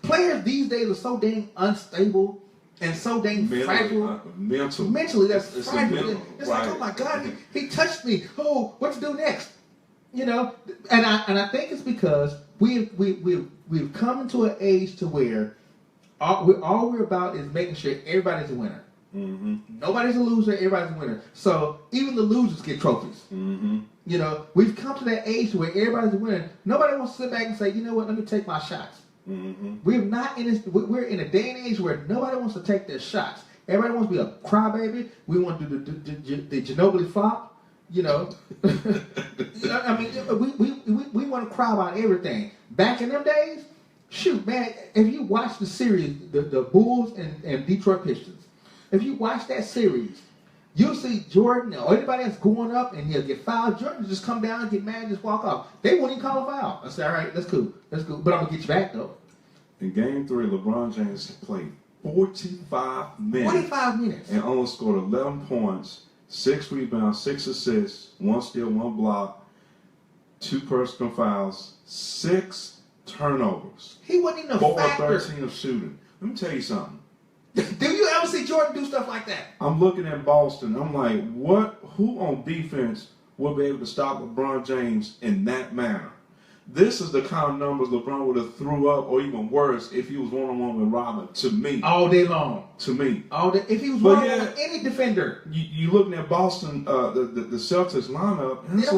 Players these days are so dang unstable and so dang fragile. Mentally, that's fragile. It's like, oh my God, he touched me. Oh, what to do next? You know, and I think it's because we've come into an age to where all we're about is making sure everybody's a winner. Mm-hmm. Nobody's a loser, everybody's a winner. So even the losers get trophies. Mm-hmm. You know, we've come to that age where everybody's a winner. Nobody wants to sit back and say, you know what, let me take my shots. Mm-hmm. We're in a day and age where nobody wants to take their shots. Everybody wants to be a crybaby. We want to do the Ginobili flop. You know, I mean, we want to cry about everything. Back in them days, shoot, man, if you watch the series, the Bulls and Detroit Pistons, if you watch that series, you'll see Jordan or anybody else going up and he'll get fouled. Jordan will just come down, get mad, and just walk off. They won't even call a foul. I say, all right, that's cool. But I'm going to get you back, though. In Game 3, LeBron James played 45 minutes. 45 minutes. And only scored 11 points, 6 rebounds, 6 assists, 1 steal, 1 block, 2 personal fouls, 6 turnovers. He wasn't even a 4 factor. of 13 of shooting. Let me tell you something. Do you ever see Jordan do stuff like that? I'm looking at Boston. I'm like, what? Who on defense will be able to stop LeBron James in that manner? This is the kind of numbers LeBron would have threw up, or even worse, if he was one-on-one with Rodman. To me, All day long. to me, All day. If he was But one yeah, with any defender. you looking at Boston, the Celtics lineup, and it's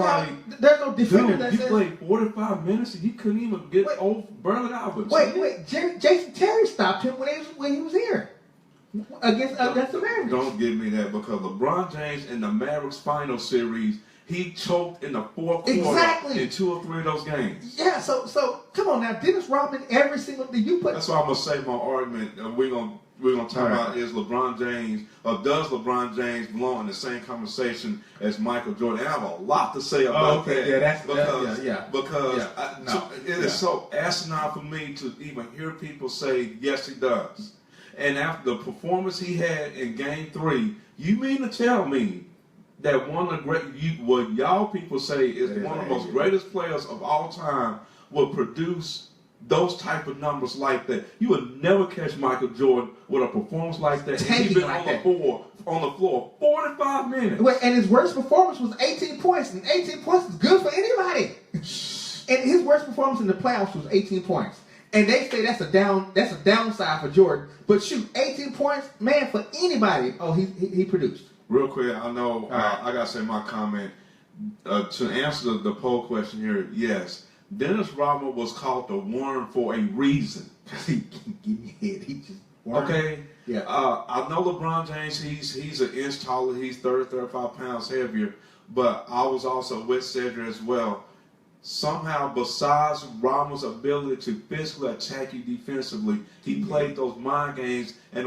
There's no defender dude, that you says... played 45 minutes and you couldn't even get over Burley Albert. Wait. Jason Terry stopped him when he was here. Against the Mavericks. Don't give me that, because LeBron James in the Mavericks final series, he choked in the fourth quarter Exactly. in 2 or 3 of those games. Yeah, so come on now. Dennis Rodman, every single thing you put... That's why I'm gonna say my argument. We're gonna talk about is LeBron James, or does LeBron James belong in the same conversation as Michael Jordan? And I have a lot to say about that. Yeah, because it is Yeah. so asinine for me to even hear people say yes, he does. And after the performance he had in Game 3, you mean to tell me that one of the what y'all people say is one of the most greatest players of all time will produce those type of numbers like that? You would never catch Michael Jordan with a performance like that. And he's been like on the floor 45 minutes. Wait, and his worst performance was 18 points, and 18 points is good for anybody. And his worst performance in the playoffs was 18 points. And they say that's a downside for Jordan. But shoot, 18 points, man, for anybody. Oh, he produced. Real quick, I know I gotta say my comment to answer the poll question here. Yes, Dennis Rodman was called the Worm for a reason. He just wormed. Okay. Yeah. I know LeBron James. He's an inch taller. He's 35 pounds heavier. But I was also with Cedric as well. Somehow, besides Rodman's ability to physically attack you defensively, he played those mind games, and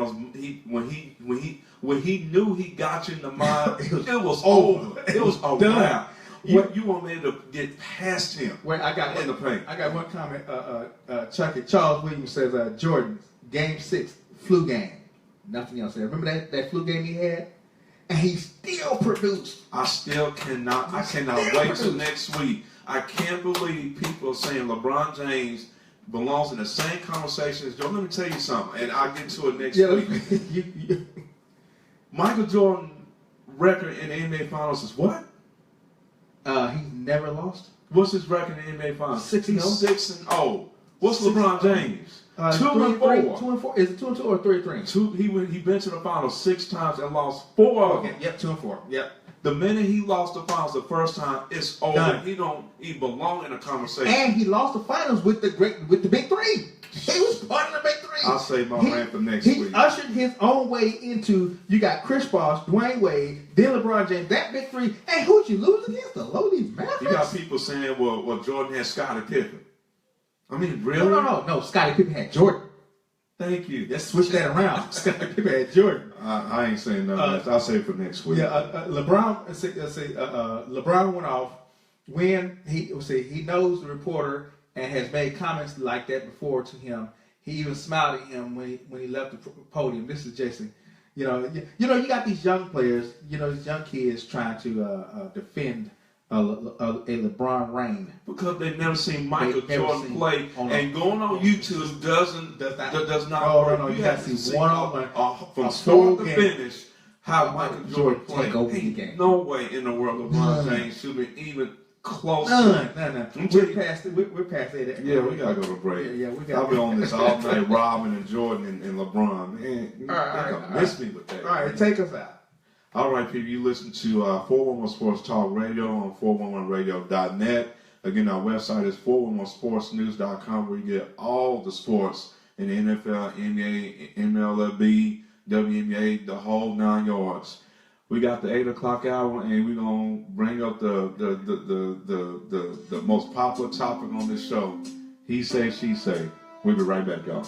when he knew he got you in the mind, it was over. It was a wrap. You weren't able to get past him. Wait, I got in the paint. I got one comment. Chucky Charles Williams says Jordan Game 6 flu game. Nothing else. Remember that flu game he had, and he still produced. I cannot wait till next week. I can't believe people are saying LeBron James belongs in the same conversation as Jordan. Let me tell you something, and I'll get to it next week. Michael Jordan record in the NBA Finals is what? He's never lost. What's his record in the NBA Finals? 6-0. He's 6-0. What's LeBron James? 2-4. 2-4. Is it 2-2 or 3-3? He been to the finals 6 times and lost 4 of them. Yep, 2-4. Yep. The minute he lost the finals the first time, it's over. Done. He belong in a conversation. And he lost the finals with the big three. He was part of the big three. I'll save my rant for next week. He ushered his own way into, you got Chris Bosh, Dwayne Wade, then LeBron James, that big three. And who'd you lose against? The lowly Mavericks? You got people saying, well, Jordan had Scottie Pippen. I mean, really? No. Scottie Pippen had Jordan. Thank you. Let's switch that around. Scottie Pippen had Jordan. I ain't saying nothing. I'll say it for next week. Yeah, LeBron. LeBron went off when he knows the reporter and has made comments like that before to him. He even smiled at him when he left the podium. This is Jason. You know, you got these young players. You know, these young kids trying to defend a LeBron reign because they've never seen Michael Jordan play, and going on YouTube does not work. No, you have to see one-on-one from start to finish how Michael Jordan played. Ain't no way in the world LeBron James should be even close. None. We're past it. Yeah, we gotta go to break. Yeah, we got. I'll be on this all night. Rodman and Jordan and LeBron. Man, all right, miss me with that. All right, take us out. All right, people, you listen to 411 Sports Talk Radio on 411radio.net. Again, our website is 411sportsnews.com, where you get all the sports in the NFL, NBA, MLB, WNBA, the whole 9 yards. We got the 8 o'clock hour, and we're gonna bring up the most popular topic on this show. He say, she say. We'll be right back, y'all.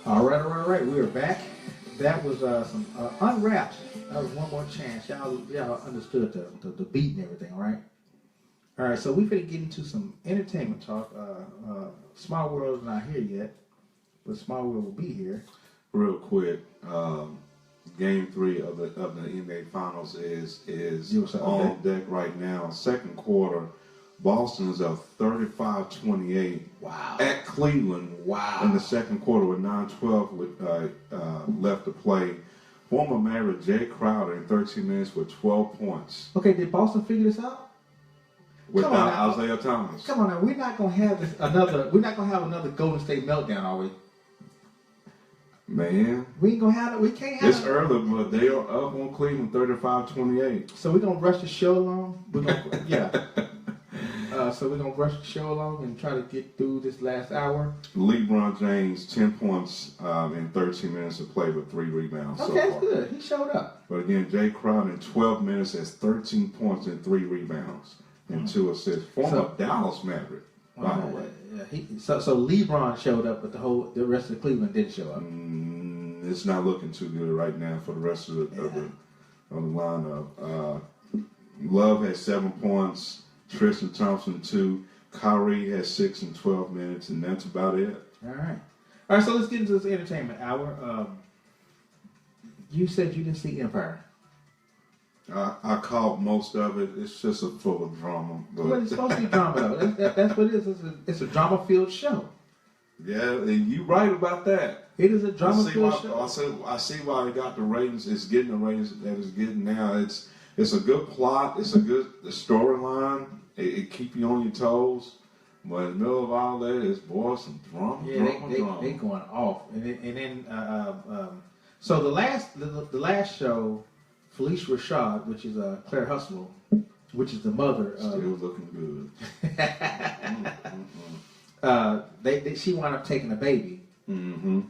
All right. We are back. That was some Unwrapped. That was One More Chance. Y'all understood the beat and everything, all right? All right, so we finna get into some entertainment talk. Small World's not here yet, but Small World will be here. Real quick, Game 3 of the NBA Finals is USA on deck right now. Second quarter, Boston is up 35-28 Wow. at Cleveland. Wow. In the second quarter with 9:12 with left to play. Former Maverick Jay Crowder in 13 minutes with 12 points. Okay, did Boston figure this out? Without Isaiah Thomas. Come on now, we're not gonna have another Golden State meltdown, are we? Man. We ain't gonna have it. We can't have It's early, but they are up on Cleveland 35-28. So we're gonna rush the show along. We're gonna so we're gonna rush the show along and try to get through this last hour. LeBron James 10 points in 13 minutes of play with 3 rebounds. Okay, so that's far. good. He showed up. But again, Jay Crowder in 12 minutes has 13 points and 3 rebounds and 2 assists. Former Dallas Maverick, by the way. So LeBron showed up, but the rest of Cleveland didn't show up. It's not looking too good right now for the rest of the lineup. Love has 7 points. Tristan Thompson 2. Kyrie has 6 in 12 minutes, and that's about it. All right. So let's get into this entertainment hour. You said you didn't see Empire. I caught most of it. It's just full of drama. But it's supposed to be drama, though. That's what it is. It's a drama-filled show. Yeah, and you're right about that. It is a drama-filled show. I see why they got the ratings. It's getting the ratings that it's getting now. It's a good plot. It's a good storyline. It keep you on your toes. But in the middle of all that, it's some drama. Yeah, they going off. So the last show, Felicia Rashad, which is Claire Hustle, which is the mother. Still looking good. She wound up taking a baby. Mm-hmm.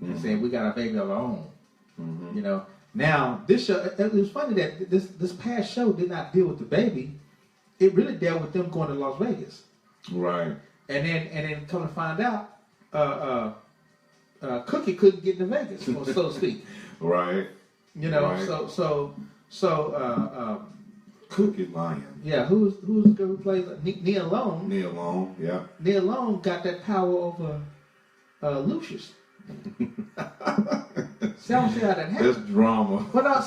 And saying we got a baby of our own. Mm-hmm. Now this show. It was funny that this past show did not deal with the baby. It really dealt with them going to Las Vegas. Right. And then come to find out, Cookie couldn't get to Vegas, so to speak. Right. Right. So Cookie lying. Yeah, who's the girl who plays Nia Long? Nia Long, yeah. Nia Long got that power over Lucius. See, I don't see how that happened. That's drama. What I'm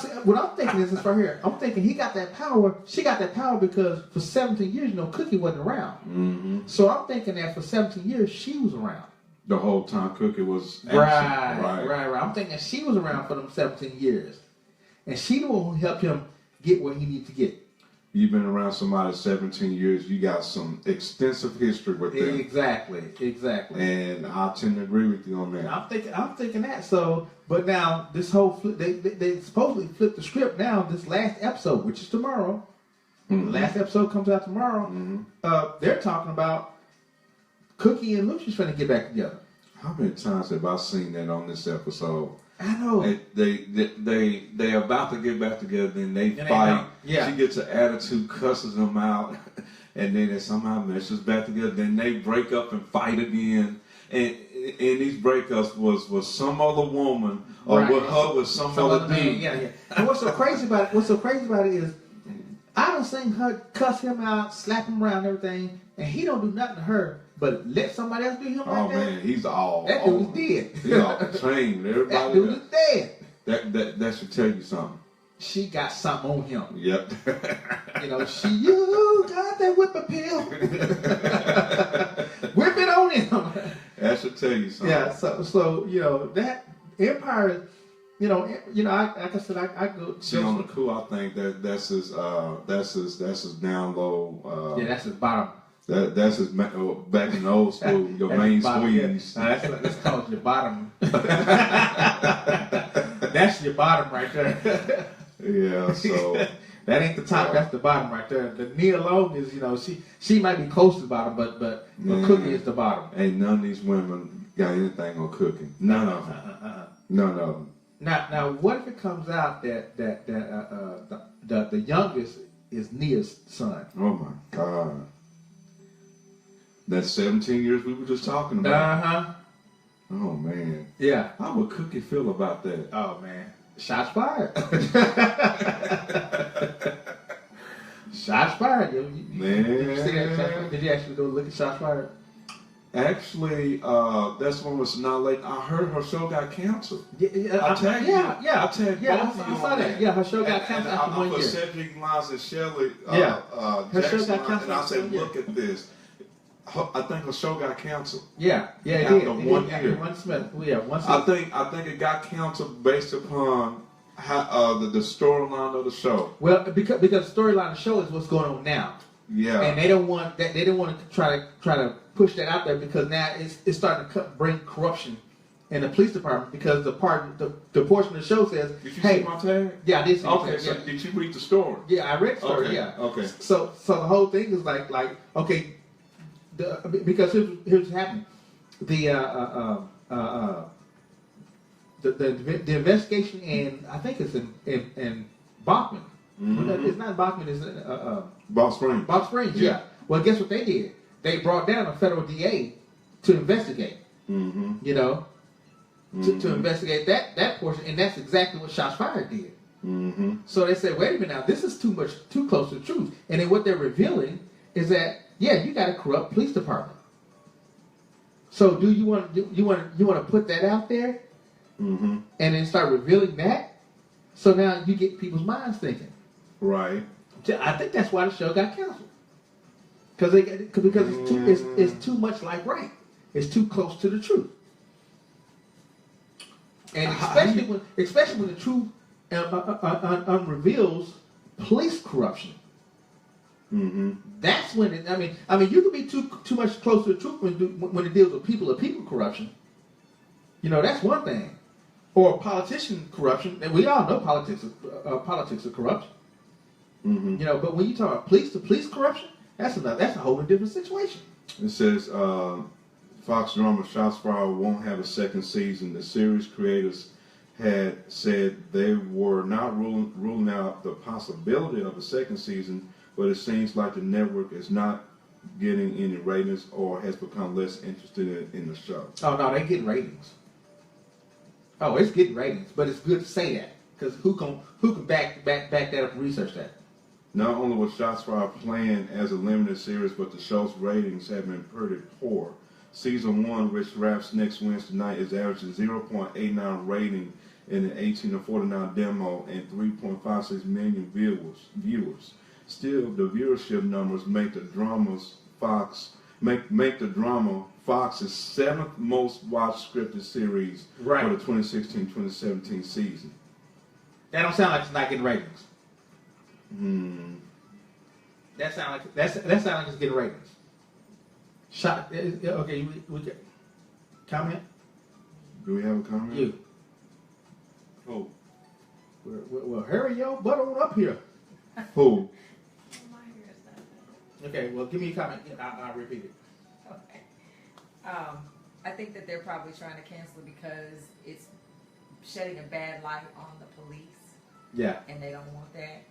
thinking is this right here. I'm thinking he got that power. She got that power because for 17 years, Cookie wasn't around. Mm-hmm. So I'm thinking that for 17 years, she was around. The whole time Cookie was absent. Right. I'm thinking she was around for them 17 years. And she the one who helped him get where he needed to get. You've been around somebody 17 years. You got some extensive history with them. Exactly. And I tend to agree with you on that. I'm thinking that. So, but now this whole they supposedly flipped the script. Now this last episode, which is tomorrow, the last episode comes out tomorrow. Mm-hmm. They're talking about Cookie and Lucius trying to get back together. How many times have I seen that on this episode? I know. They about to get back together, then they fight. She gets an attitude, cusses them out, and then it somehow meshes back together. Then they break up and fight again. And these breakups was some other woman or with her with some other dude. Yeah. And what's so crazy about it is I done seen her cuss him out, slap him around and everything, and he don't do nothing to her. But let somebody else do him like that. Oh man, he's all. That dude is dead. He's all trained. Everybody. That dude is dead. That should tell you something. She got something on him. Yep. You got that whip appeal. Whip it on him. That should tell you something. Yeah. So that Empire. Like I said, I go. See on the cool. I think that's his down low. That's his bottom. That's his back in the old school. Your main squeeze. Yeah. That's called your bottom. That's your bottom right there. Yeah. So that ain't the top. That's the bottom right there. The Nia Long is she might be close to the bottom, but Cookie is the bottom. Ain't none of these women got anything on Cookie. None of them. None of them. Now, what if it comes out that the youngest is Nia's son? Oh my God. That's 17 years we were just talking about. Oh man. Yeah. How would Cookie feel about that? Oh man. Shots fired. Shots fired. Man. Did you see that? Did you actually go look at shots fired? Actually, that's one was not late. I heard her show got canceled. I tagged you. I tagged both of you I saw on that. Yeah, her show got And canceled I after 1 put year. Cedric Lines and Shelley Her show Jackson got line, canceled and I after said, 1 year. look at this. I think her show got canceled. Yeah, it After did. It 1 did. year. After one semester. Yeah, one I semester. think it got canceled based upon how the storyline of the show. Well, because the storyline of the show is what's going on now. Yeah. And they don't want that. They don't want to try to push that out there because now it's starting to bring corruption in the police department because the portion of the show says, Did you "Hey, see my tag? yeah, I did see your Okay, tag, so yeah. did you read the story? Yeah, I read the story. Okay, Yeah. okay. So the whole thing is like okay, because here's what's happening. The investigation in I think it's in Bachman. Mhm. It's not Bachman. It's Bob Springs. Bob Springs. Yeah. Yeah. Well, guess what they did? They brought down a federal DA to investigate. Mm-hmm. You know, to investigate that portion, and that's exactly what Shots Fired did. Mm-hmm. So they said, wait a minute now, this is too close to the truth. And then what they're revealing is that, yeah, you got a corrupt police department. So do you want to put that out there Mm-hmm. and then start revealing that? So now you get people's minds thinking. Right. I think that's why the show got canceled. Because it's too much like right. It's too close to the truth. And especially when the truth unreveals police corruption. Mm-hmm. That's when it, I mean, you can be too much close to the truth when it deals with people corruption. You know, that's one thing. Or politician corruption, and we all know politics are corrupt. Mm-hmm. You know, but when you talk about police to police corruption, that's a whole different situation. It says Fox drama Shots Fired won't have a second season. The series creators had said they were not ruling out the possibility of a second season, but it seems like the network is not getting any ratings or has become less interested in the show. Oh no, they getting ratings. Oh, it's getting ratings, but it's good to say that because who can back that up and research that? Not only was Shots Fired planned as a limited series, but the show's ratings have been pretty poor. Season 1, which wraps next Wednesday night, is averaging 0.89 rating in the 18 to 49 demo and 3.56 million viewers. Still, the viewership numbers make the drama Fox's 7th most watched scripted series Right. for the 2016-2017 season. That don't sound like it's not getting ratings. Hmm. That sound like it's getting ratings. Okay, we get comment. Do we have a comment? You. Who? Well, hurry your butt on up here. Who? Okay, well, give me a comment. I'll repeat it. Okay. I think that they're probably trying to cancel it because it's shedding a bad light on the police, Yeah. and they don't want that.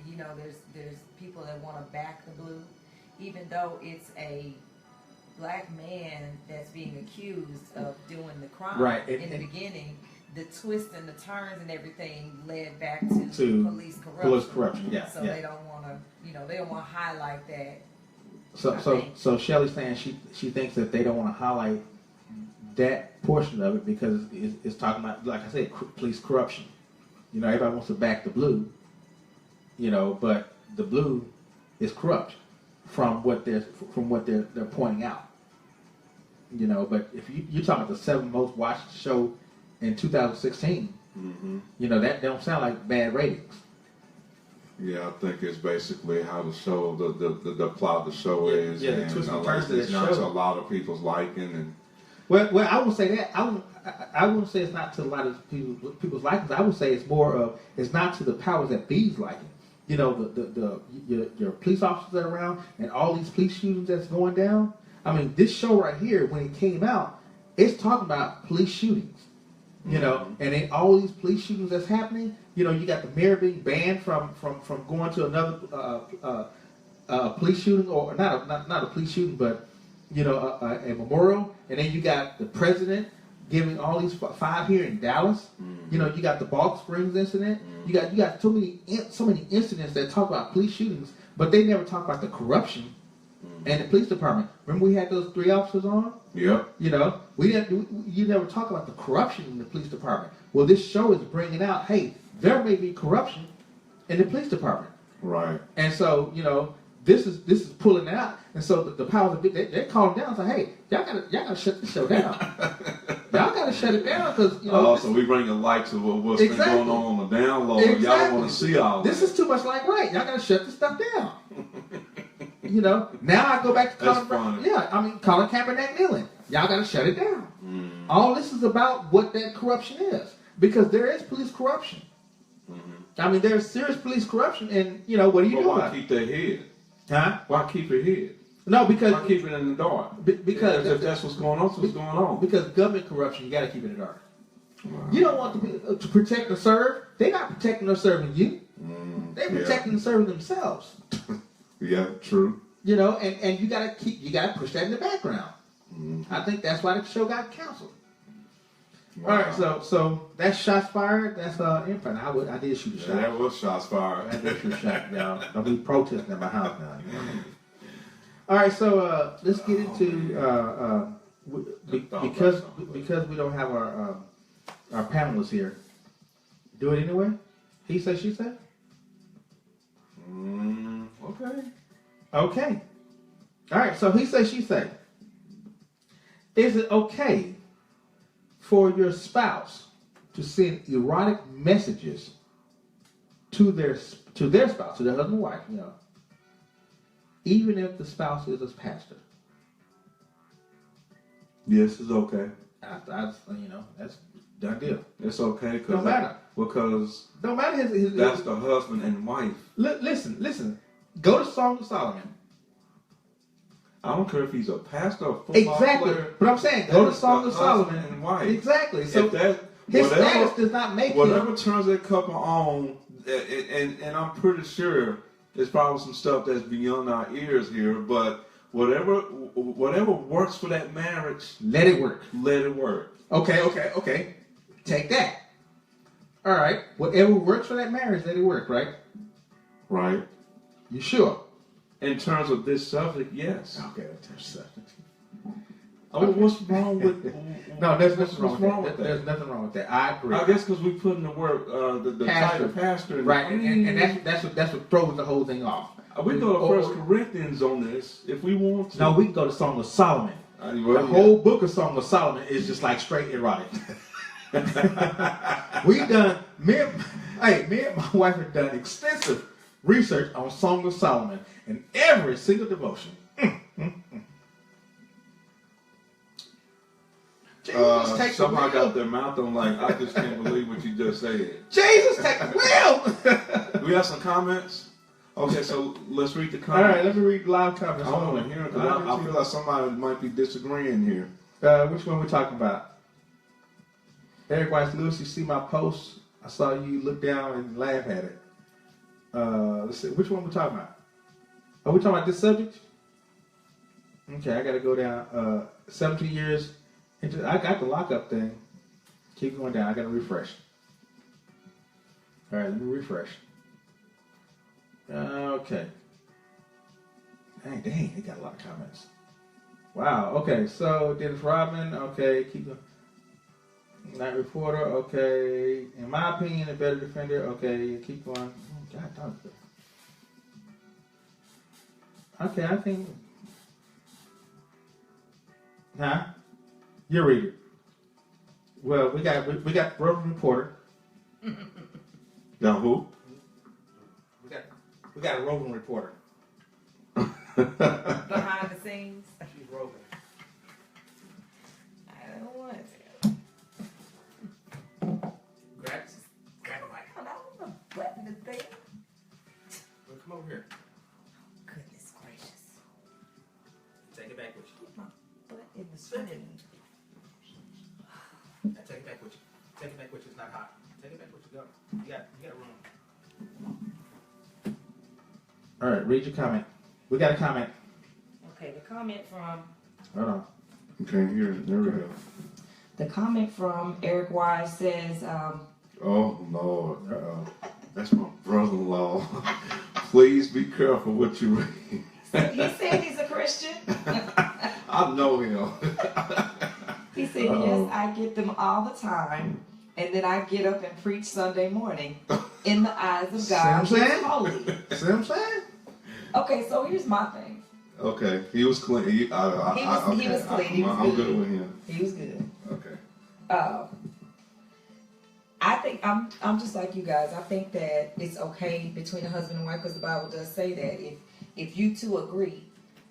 You know, there's people that want to back the blue, even though it's a black man that's being accused of doing the crime. Right. In the beginning, the twists and the turns and everything led back to police corruption. Police corruption. Yeah. So yeah. they don't want to, they don't want to highlight that. So Shelly's saying she thinks that they don't want to highlight that portion of it because it's talking about, like I said, police corruption. You know, everybody wants to back the blue. You know, but the blue is corrupt from what they're pointing out. You know, but if you're talking about the 7th most watched show in 2016, Mm-hmm. you know that don't sound like bad ratings. Yeah, I think it's basically how the show, the plot of the show is, yeah, the and twists and like, turns of it's the not show. to a lot of people's liking, and Well, I won't say that. I wouldn't say it's not to a lot of people's likings. I would say it's more of it's not to the powers that be's liking. You know, your police officers that are around and all these police shootings that's going down. I mean, this show right here, when it came out, it's talking about police shootings. You know, and then all these police shootings that's happening. You know, you got the mayor being banned from going to another police shooting, or not a police shooting, but you know, a memorial. And then you got the president giving all these 5 here in Dallas. You know, you got the Balk Springs incident. You got so many incidents that talk about police shootings, but they never talk about the corruption and the police department. Remember we had those 3 officers on? Yep. You know, you never talk about the corruption in the police department. Well, this show is bringing out, hey, there may be corruption in the police department. Right. And so, you know, this is pulling it out. And so the powers of they're calling down and say, hey, y'all gotta shut the show down. Y'all gotta shut it down because, you know. So we bring a light to what's been going on the down low. Exactly. Y'all don't want to see all this. This is too much like right. Y'all gotta shut this stuff down. You know, now I go back to Colin. Yeah, I mean Colin Kaepernick kneeling. Y'all gotta shut it down. All this is about what that corruption is, because there is police corruption. I mean, there's serious police corruption, and you know what do you do? Why keep their head? Huh? Why keep it hid? No, because why keep it in the dark? Because if that's what's going on, that's what's going on. Because government corruption, you got to keep it in the dark. You don't want to protect and serve. They're not protecting or serving you. They're protecting and serving themselves. Yeah, true. You know, and you gotta push that in the background. I think that's why the show got canceled. Wow. All right, so that's shots fired. That's Empire. I did shoot a shot. That was shots fired. I did shoot a shot, y'all. Don't be protesting at my house now. You know? All right, so let's get into because we don't have our panelists here. Do it anyway. He said, she said. Okay. All right, so he said, she said. Is it okay for your spouse to send erotic messages to their spouse, to their husband and wife, you know, even if the spouse is a pastor? Yes, it's okay. You know, that's done deal. It's okay No matter. Because no matter his that's the husband and wife. Listen. Go to Song of Solomon. I don't care if he's a pastor or football player. But I'm saying, go to Song of Solomon and wife. Exactly. So his status does not make whatever him. turns that couple on, and I'm pretty sure there's probably some stuff that's beyond our ears here, but whatever works for that marriage, let it work. Let it work. Okay. Take that. All right. Whatever works for that marriage, let it work, right? Right. You sure? In terms of this subject, yes. Okay, in terms of subject. What's wrong with? No, there's nothing wrong with that. There's nothing wrong with that. I agree. I guess because we put in the work, the title pastor, right? And that's what throws the whole thing off. We go to 1 Corinthians on this if we want to. No, we can go to Song of Solomon. The whole book of Song of Solomon is just like straight erotic. Me and my wife have done extensive research on Song of Solomon in every single devotion. Jesus, somehow got their mouth on like, I just can't believe what you just said. Jesus, take the wheel! We have some comments? Okay, so let's read the comments. All right, let me read live comments. I want to hear it because I feel like somebody might be disagreeing here. Which one we talking about? Eric Weiss Lewis, you see my post? I saw you look down and laugh at it. Let's see, which one we talking about? Are we talking about this subject? Okay, I got to go down. 17 years into, I got the lockup thing. Keep going down. I got to refresh. All right, let me refresh. Okay. Dang, they got a lot of comments. Wow. Okay, so Dennis Rodman. Okay, keep going. Night reporter. Okay, in my opinion, a better defender. Okay, keep going. Oh, God, dog. Okay, I think. Huh? You read it. Well, we got Roving Reporter. Now who? We got a roving reporter. Behind the scenes. She's roving. I don't want to. Grab the mic. I don't want to button the thing. Well, come over here. Goodness gracious. Take it back with you. Put my butt in the screen. Take it back with you. Take it back with you. It's not hot. Take it back with you. Go. You got room. All right, read your comment. We got a comment. Okay, the comment from... Hold on. Okay, here, there we go. The comment from Eric Wise says... Oh, Lord. That's my brother-in-law. Please be careful what you read. He said he's a Christian? I know him. He said, yes, I get them all the time. And then I get up and preach Sunday morning in the eyes of God. See what I'm He's holy. See what I'm saying? Okay, so here's my thing. Okay, he was clean. He was clean. He was I'm good. good with him. He was good. Okay. I think I'm just like you guys. I think that it's okay between a husband and wife because the Bible does say that if you two agree,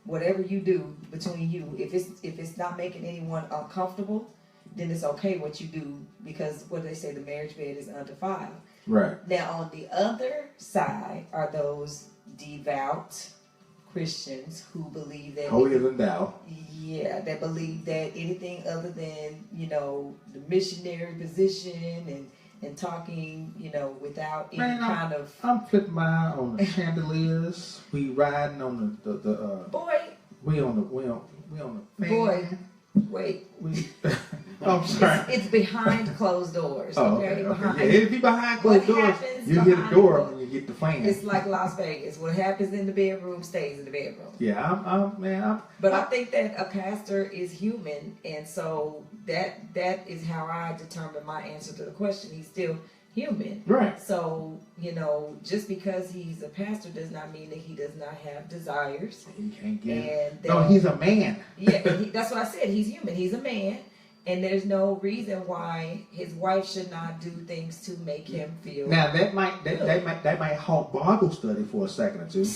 whatever you do between you, if it's not making anyone uncomfortable, then it's okay what you do because what do they say, the marriage bed is undefiled. Right. Now on the other side are those devout Christians who believe that Holier than thou. yeah, that believe that anything other than, the missionary position and talking, without any kind of... I'm flipping my eye on the chandeliers. We riding on the boy. We on the fan. Boy, wait. I'm sorry. It's behind closed doors. Oh, Okay. okay. Yeah, if you behind closed doors, happens you get a behind door closed- when you get the fan. It's like Las Vegas. What happens in the bedroom stays in the bedroom. Yeah, But I think that a pastor is human, and so that is how I determine my answer to the question. He's still human. Right. So, just because he's a pastor does not mean that he does not have desires. He can't get And No, he's a man. Yeah, that's what I said. He's human. He's a man. And there's no reason why his wife should not do things to make him feel Now that might halt Bible study for a second or two.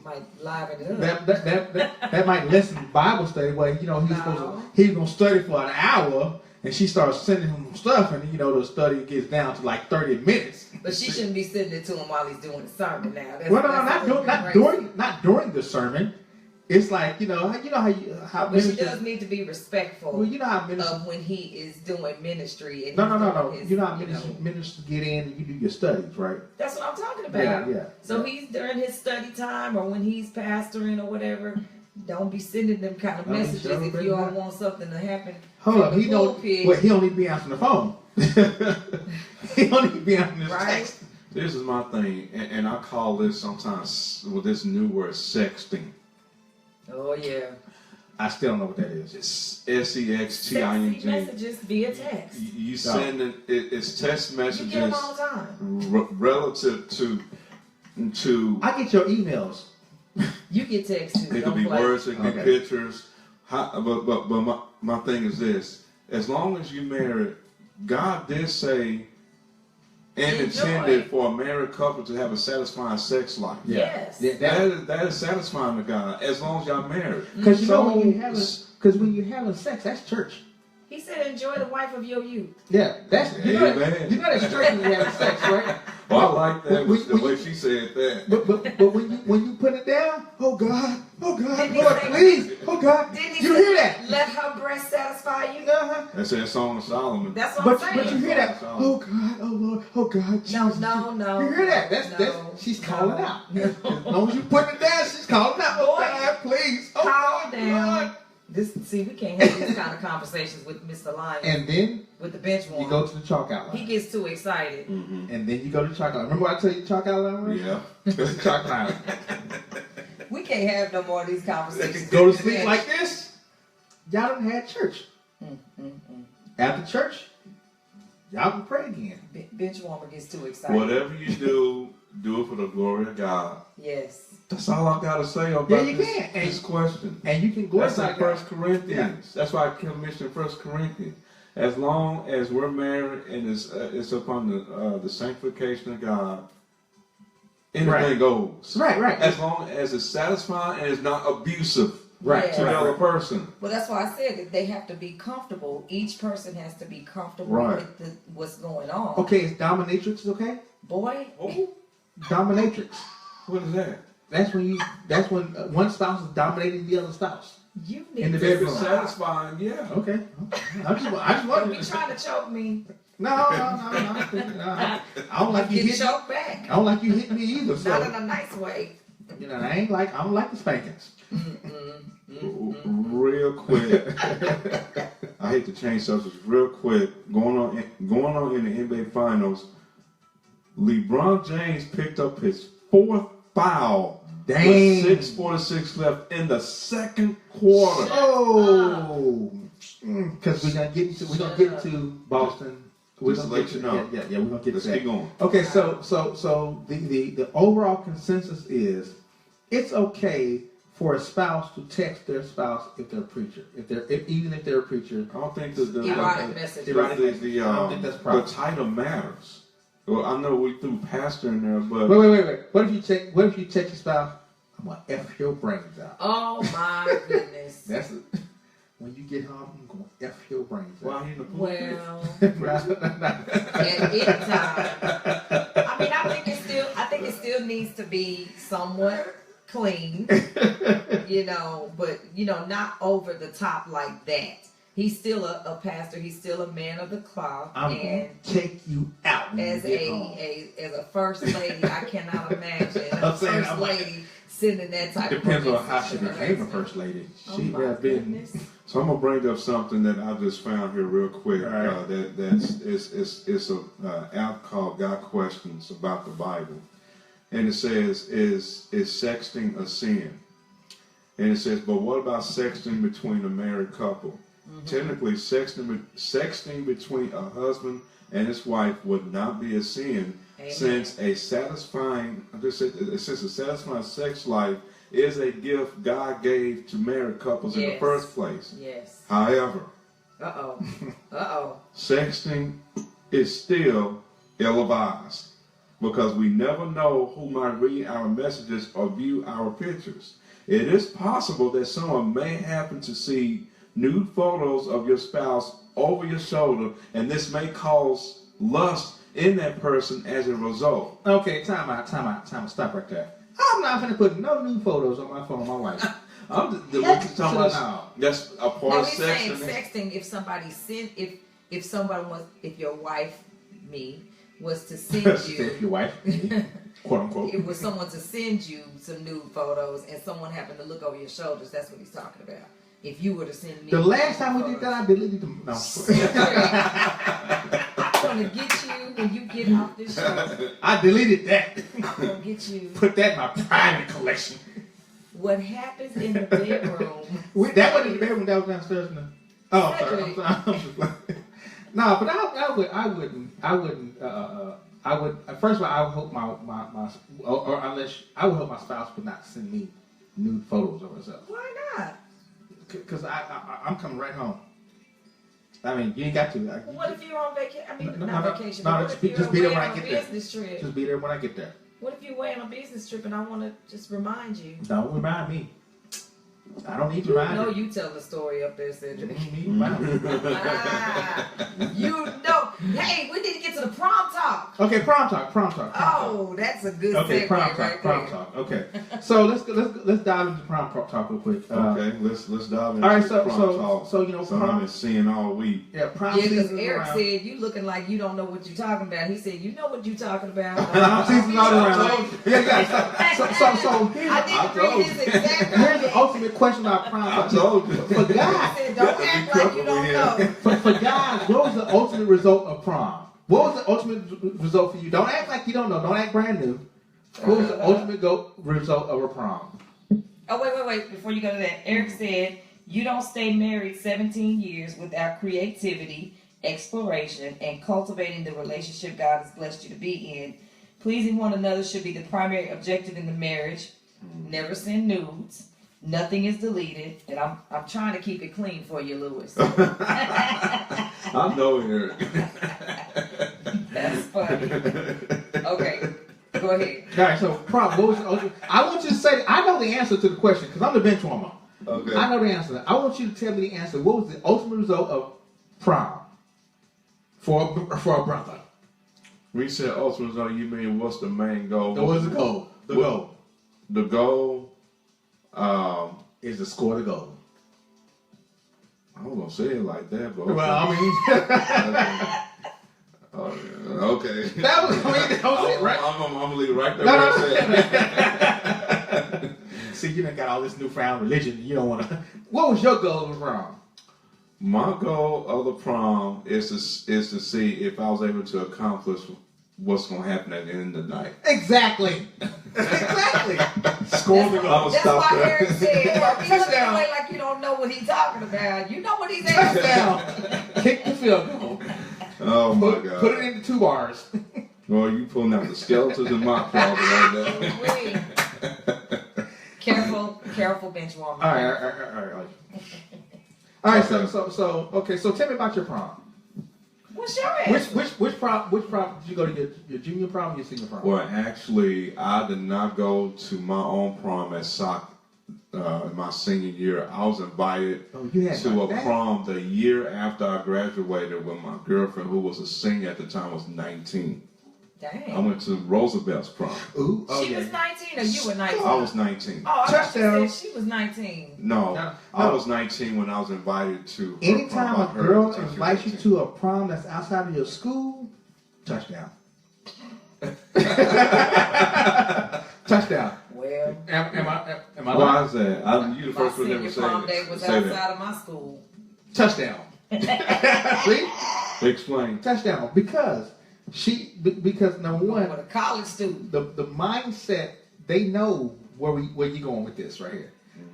might liven it up. that might lessen Bible study where he's gonna study for an hour and she starts sending him stuff and the study gets down to like 30 minutes. But she shouldn't be sending it to him while he's doing the sermon now. Not during the sermon. It's like how but she does need to be respectful well, how ministers, of when he is doing ministry. And no. His, How ministers get in and you do your studies, right? That's what I'm talking about. Yeah. So he's during his study time or when he's pastoring or whatever. Don't be sending them kind of messages if you all want something to happen. Hold up, he don't need to be answering the phone. He don't need to be answering his text. This is my thing, and I call this sometimes with this new word sexting. Oh yeah. I still don't know what that is. It's SEXTING. Sexy messages via text. You send it's text messages. You get them all the time. Relative to. I get your emails. You get text too. It could be words, it could be pictures. But my thing is this: as long as you married, God did say and intended for a married couple to have a satisfying sex life. Yes. Yeah, that is satisfying to God as long as y'all married. Because when you're having sex, that's church. He said, "Enjoy the wife of your youth." Yeah, that's you know that's church when you're having sex, right? Well, I like that the way she said that. But when you put it down, oh God, Lord, please, oh God, Didn't he you hear that? Let her breast satisfy you. That's that Song of Solomon. That's what I'm saying. But you hear that? Oh God, oh Lord, oh God. Jesus. No. You hear that? That's she's calling out. As long as you put it down, she's calling out. Oh God, please. Oh calm God, down. Lord. We can't have these kind of conversations with Mr. Lion. And then with the bench warmer. you go to the chalk outline. He gets too excited. Mm-hmm. And then you go to the chalk outline. Remember what I tell you chalk outline? Yeah. Chalk outline. We can't have no more of these conversations. Go to sleep like this. Y'all done had church. After church, y'all can pray again. Bench warmer gets too excited. Whatever you do it for the glory of God. Yes. That's all I gotta say about this question. And you can That's glorify in 1 Corinthians. Yeah. That's why I kept mentioning 1 Corinthians. As long as we're married and it's upon the sanctification of God, anything goes. Right. As long as it's satisfying and it's not abusive to the other person. Well, that's why I said that they have to be comfortable. Each person has to be comfortable with what's going on. Okay, is dominatrix okay? Boy. Dominatrix. What is that? That's when one spouse is dominating the other spouse. You need in the to bedroom. If it's satisfying, yeah. Okay. I just Don't be trying to choke me. No. I don't like you Get hitting. choked back. I don't like you hitting me either. So. Not in a nice way. I don't like the spankings. Real quick. I hate to change subjects. Real quick. Going on in the NBA Finals. LeBron James picked up his 4th foul Dang. With 6:46 left in the second quarter. Oh, because we're gonna get to Boston. We're Just gonna to let get you to, know. Yeah, we're gonna get Let's to that. keep going. Okay, so the overall consensus is it's okay for a spouse to text their spouse if they're a preacher, even if they're a preacher. I don't think that Erotic message. I don't think that's the proper. title matters. Well, I know we threw pastor in there, but Wait. What if you text your spouse? I'm gonna F your brains out. Oh my goodness. That's it. When you get home, I'm gonna F your brains out. why he in the pulpit? Well, at any time. I mean, I think it still needs to be somewhat clean, but not over the top like that. He's still a pastor. He's still a man of the cloth. I'm gonna take you out when as you get home. as a first lady, I cannot imagine a I'm saying, first lady sending that type Depends of on how she message. became a first lady. Oh She my has been. goodness. So I'm gonna bring up something that I just found here real quick. All right. It's a app called Got Questions About the Bible, and it says is sexting a sin? And it says, but what about sexting between a married couple? Mm-hmm. Technically, sexting between a husband and his wife would not be a sin, Amen. since a satisfying sex life is a gift God gave to married couples in the Yes. first place. Yes. However, sexting is still ill-advised because we never know who might read our messages or view our pictures. It is possible that someone may happen to see nude photos of your spouse over your shoulder, and this may cause lust in that person as a result. Okay, time out. Stop right there. I'm not gonna put no new photos on my phone of my wife. I'm what you talking No. about? That's a part No, of he's saying sexting. sexting. If somebody sent, if your wife, me, was to send If you, your wife, quote unquote. it was someone to send you some nude photos, and someone happened to look over your shoulders. That's what he's talking about. If you were to send me The last time we did that, I deleted them. No. I'm gonna get you when you get off this show. I deleted that. I'm gonna get you. Put that in my private collection. What happens in the bedroom? That wasn't in the bedroom. That was downstairs. Oh, I'm sorry. I'm sorry. No, but I wouldn't. First of all, I would hope I would hope my spouse would not send me nude photos of herself. Why not? Because I'm coming right home. I mean, you ain't got to. What if you're on vacation? I mean, No, not no, vacation. no, but what just if be- you're just be there away when I on a get there. business trip? Just be there when I get there. What if you're away on a business trip and I want to just remind you? Don't remind me. I don't need to remind No, you. you tell the story up there, Cedric. Remind me. You know. Hey, we need to get to the prom talk. Okay, prom talk. Oh, that's a good Okay, segue prom right talk. there. Okay, so let's dive into prom talk real quick. Okay, let's dive into All right, prom talk. so I've been seeing all week. Yeah, prom Yeah, because season Eric around. said you looking like you don't know what you're talking about. He said you know what you're talking about. Prom season's all around. Yeah. So here's, I need to read his exact here's the comment. ultimate question about prom. I told you. For He guys, said, don't act like you don't know. for guys, what was the ultimate result of prom? What was the ultimate result for you? Don't act like you don't know. Don't act brand new. What was the ultimate result of a prom? Oh, wait. Before you go to that, Eric said, you don't stay married 17 years without creativity, exploration, and cultivating the relationship God has blessed you to be in. Pleasing one another should be the primary objective in the marriage. Never send nudes. Nothing is deleted. And I'm trying to keep it clean for you, Lewis. I know, Eric. That's funny. Okay, go ahead. All right, so prom. What was the ultimate? I want you to say. I know the answer to the question because I'm the bench warmer. Okay. I know the answer. I want you to tell me the answer. What was the ultimate result of prom for a brother? We said ultimate result. You mean what's the main goal? What was the goal? The goal The goal. is to score the goal. I was gonna say it like that, but okay. Well, I mean, Oh, yeah. Okay. that was it, right? I'm gonna leave it right there. No, where no. I said. See, you done got all this newfound religion. You don't want to. What was your goal of prom? My goal of the prom is to see if I was able to accomplish what's gonna happen at the end of the night. Exactly. Exactly. Score the goal. That's Stop why that. Eric said, "Well, you look Touchdown. away like you don't know what he's talking about. You know what he's asking." Touchdown. Kick the field goal. Oh my God. Put it into 2 bars. Well, you pulling out the skeletons in my closet right now. Careful, bench warmer. All right. All right. So tell me about your prom. What's your answer? Which prom did you go to? Your junior prom or your senior prom? Well, actually, I did not go to my own prom at SOC in my senior year. I was invited to a prom the year after I graduated with my girlfriend, who was a senior at the time, was 19. Dang. I went to Roosevelt's prom. Ooh, She was 19 or you were 19? I was 19. Oh, I Touchdown. thought she was 19. No, I was 19 when I was invited to her Anytime prom. a girl invites you to a prom that's outside of your school, touchdown. Touchdown. Well, Am I Why lying? is that? You the my first one senior ever prom day say was that. outside of my school. Touchdown. See? Explain. Touchdown. Because number one, With a college student. the mindset, they know where you're going with this right here.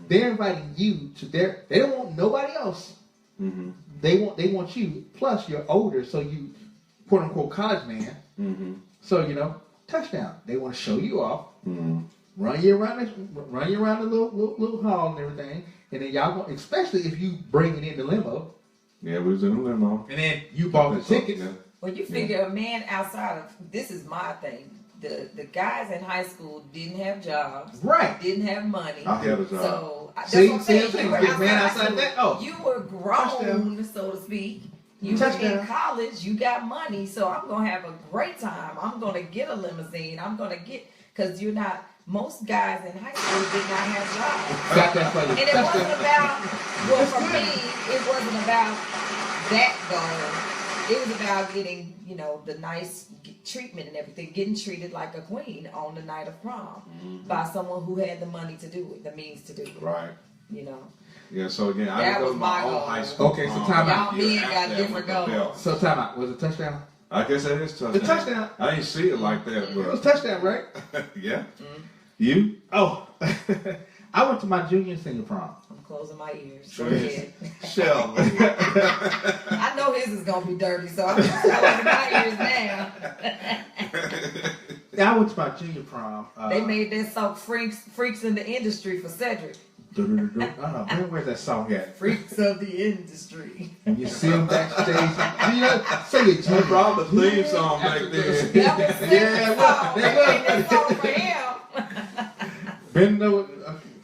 They're inviting you to they don't want nobody else. Mm-hmm. They want you. Plus, you're older, so you quote unquote college man. Mm-hmm. So touchdown. They want to show you off, Mm-hmm. run you around the little hall and everything, and then y'all go, especially if you bring it in the limo, Yeah, we was in the limo. and then you bought the tickets. Yeah. Well, you figure a man outside of, this is my thing. The guys in high school didn't have jobs. Right. Didn't have money. I had a job. So that's See, what I'm saying. see, You were man high outside school. that. Oh. You were grown, Touchdown. so to speak. You were Touchdown. in college. You got money. So I'm going to have a great time. I'm going to get a limousine. I'm going to get, because you're not, most guys in high school did not have jobs. Got that for you. And it wasn't about, well, for me, it wasn't about that goal. It was about getting, the nice treatment and everything, getting treated like a queen on the night of prom by someone who had the money to do it, the means to do it. Right. Yeah, so again, I That didn't go was to my my own goal. high school. Okay, so prom time the out. Y'all year men got after different with the goals. belt. So time out. Was it touchdown? I guess that is touchdown. The touchdown. I didn't see it like that, It was but touchdown, right? yeah. You? Oh, I went to my junior and senior prom. I'm closing my ears. Sure Go is. ahead. Shell. I know his is going to be dirty, so I'm just closing my ears now. Yeah, I went to my junior prom. They made that song Freaks in the Industry for Cedric. I don't know, man, where's that song at? Freaks of the Industry. When you see them backstage, say it, I Jim. brought the theme song back then. That was Cedric's song. They made that song for him. Bend over.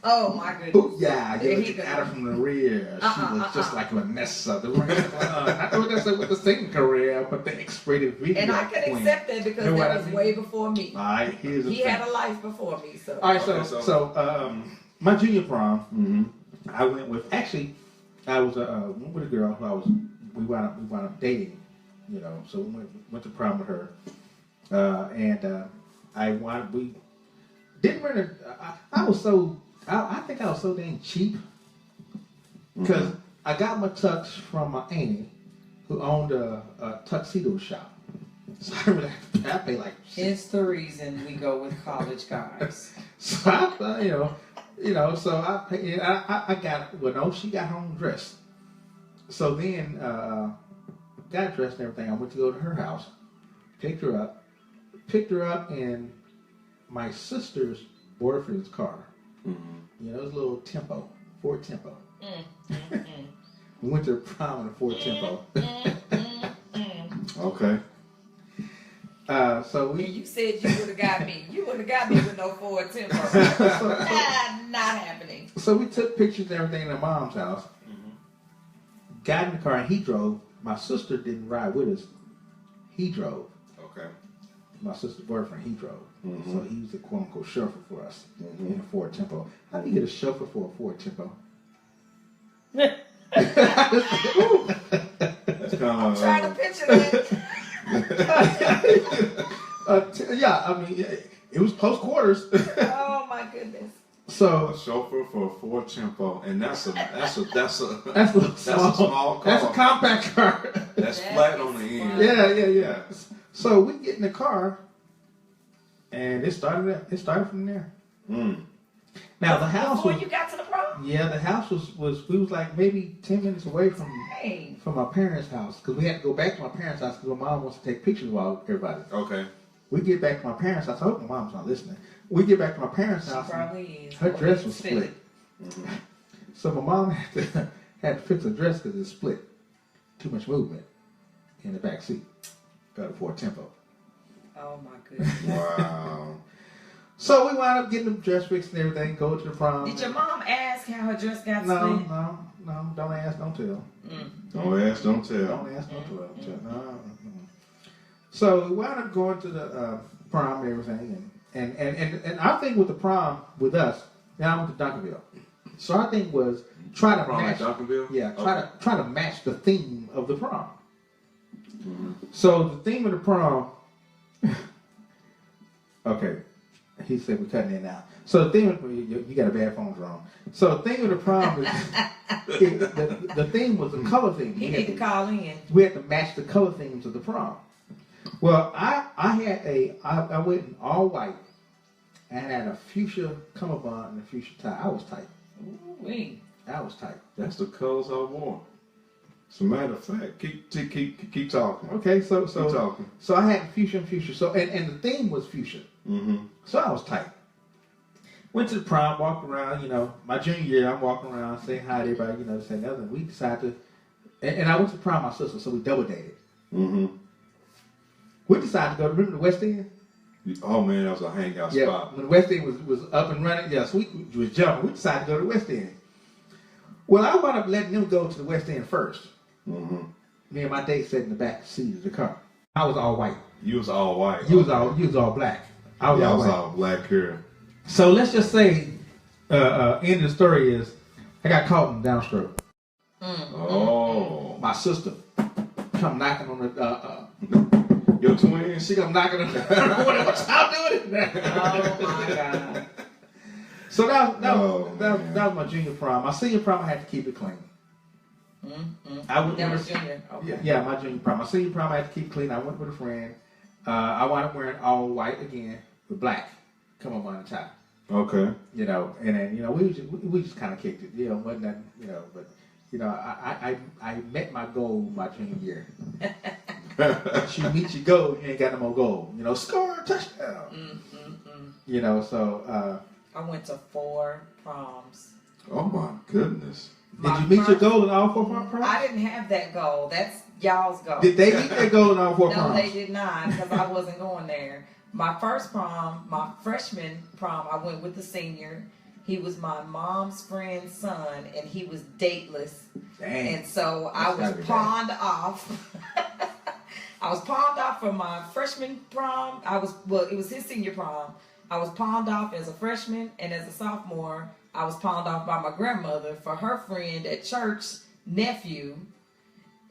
Oh my goodness. Yeah, There you he look at go. her from the rear. She was just like Vanessa. I know that's with the singing career, but the X-rated video. And I can queen. accept that because You know what that I was mean? way before me. All right, here's the He thing. had a life before me, so. All right, Okay, so my junior prom, Mm-hmm. I went with I was went with a girl who we wound up dating, so we went to prom with her, and we didn't really. I think I was so dang cheap because I got my tux from my auntie who owned a tuxedo shop. So I paid like It's the reason we go with college guys. So I, so I got, well, no, she got home dressed. So then, got dressed and everything. I went to go to her house, picked her up in my sister's boyfriend's car. Mm-hmm. It was a little Tempo, Ford Tempo. We went to prom in a Ford Tempo. Okay. So And we, you said you would have got me. You would have got me with no Ford Tempo. Not happening. so we took pictures and everything in mom's house. Got in the car and he drove. My sister didn't ride with us. He drove. Okay. My sister's boyfriend, he drove. Mhm. So he was a quote unquote chauffeur for us Mhm. in a Ford Tempo. How do you get a chauffeur for a Ford Tempo? That's kind I'm of. trying to picture that. Yeah, I mean, it was close quarters. Oh my goodness. So A chauffeur for a Ford Tempo, and that's a that's a little a small car. That's a compact car. That's That flat is on the end. fun. Yeah. So we get in the car, And it started from there. Mm. Now the house Before was, you got to the prom? yeah, the house was we was like maybe 10 minutes away from Hey. my parents' house because we had to go back to my parents' house because my mom wants to take pictures of all everybody. Okay. We get back to my parents' house. I hope my mom's not listening. We get back to my parents' She house. probably is. Her dress was split. Mm-hmm. So my mom had to fix her dress because it's split. Too much movement in the back seat. Got it for a tempo. Oh my goodness. Wow. So we wound up getting the dress fixed and everything. Go to the prom. Did your mom ask how her dress got No, split? no. Don't ask, don't tell. Don't ask, don't tell. Don't ask, don't tell. No. So we wound up going to the prom and everything, and our thing with the prom with us. Now I went to Duncanville. So our thing was try to Prom match. at Duncanville? Yeah, Okay. try to match the theme of the prom. So the theme of the prom. Okay, he said we're cutting it now. So the theme of you got a bad phone drum. So the theme of the prom is the theme was the color theme. He need to call in. We had to match the color themes of the prom. Well, I went in all white and had a fuchsia cummerbund and a fuchsia tie. I was tight. Ooh-wee. I was tight. That's the colors I wore. As a matter of fact, keep talking. Okay, so Keep talking. so I had fuchsia and fuchsia. So and the theme was fuchsia. Mm-hmm. So I was tight. Went to the prom, walked around. My junior year, I'm walking around saying hi to everybody. Saying nothing. We decided to, and I went to the prom with my sister, so we double dated. Mm-hmm. We decided to go to remember the West End. Oh man, that was a hangout Yeah, spot. when the West End was up and running, yeah, so we was jumping. We decided to go to the West End. Well, I wound up letting them go to the West End first. Mm-hmm. Me and my date sat in the back seat of the car. I was all white. You was all white. You was all black. I was Yeah, I all was white. all black here. So let's just say, end of the story is, I got caught in the downstroke. Oh. My sister come knocking on the. Your twin? She come knocking on the. What y'all doing? Oh my God. So that man. was my junior prom. My senior prom, I had to keep it clean. I went That with was junior. Okay. Yeah, my junior prom. My senior prom, I had to keep clean. I went with a friend. I wound up wearing all white again with black. Come on the top. Okay. And then we just kind of kicked it. Wasn't that but I met my goal my junior year. Once you meet your goal, you ain't got no more goal. Score, touchdown. So I went to 4 proms. Oh my goodness. did you meet your goal in all 4 proms? I didn't have that goal. That's y'all's goal. Did they meet their goal in all 4 No, proms? they did not, because I wasn't going there. My first prom, my freshman prom, I went with the senior. He was my mom's friend's son, and he was dateless. Dang. And so I That's was gotta be pawned off. I was pawned off for my freshman prom. It was his senior prom. I was pawned off as a freshman, and as a sophomore, I was pawned off by my grandmother for her friend at church, nephew.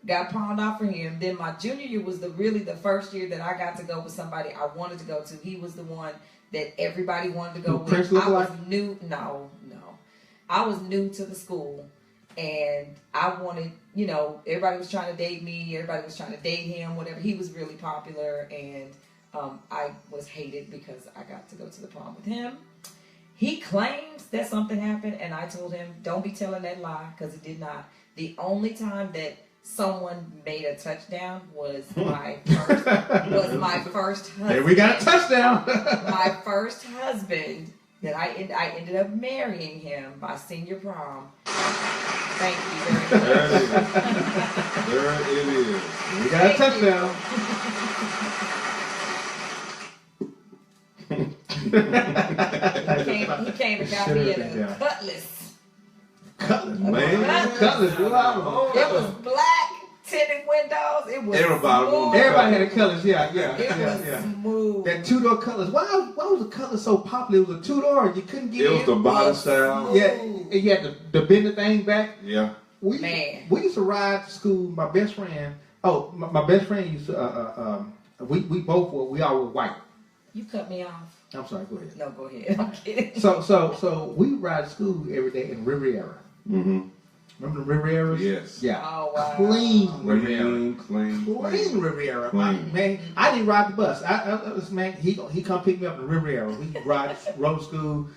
Got pawned off for him. Then my junior year was really the first year that I got to go with somebody I wanted to go to. He was the one that everybody wanted to go with. Prince I was lookalike? new. No. I was new to the school, and I wanted, everybody was trying to date me. Everybody was trying to date him, whatever. He was really popular, and I was hated because I got to go to the prom with him. He claims that something happened, and I told him, don't be telling that lie, because it did not. The only time that someone made a touchdown was my first husband. There we got a touchdown. My first husband that I ended up marrying him by senior prom. Thank you very much. There it is. We got a Thank you. touchdown. He came and got me in a cutlass. Cutlass, Man. Cutlass. Wow. It was black, tinted windows. It was Everybody smooth. wanted- Everybody had a Cutlass, yeah. It was smooth. That 2-door Cutlass. Why was the Cutlass so popular? It was a 2-door. You couldn't get It was in. the body was style. smooth. Yeah, and you had to bend the thing back. Yeah. Man. We used to ride to school. My best friend. Oh, my best friend used to. We all were white. You cut me off. I'm sorry. Go ahead. No, go ahead. I'm kidding. So we ride to school every day in Riviera. Mm-hmm. Remember the Rivieras? Yes. Yeah. Oh, wow. Clean Riviera. Clean. Riviera. Clean. Man, I didn't ride the bus. This man, he come pick me up in the Riviera. We rode to school.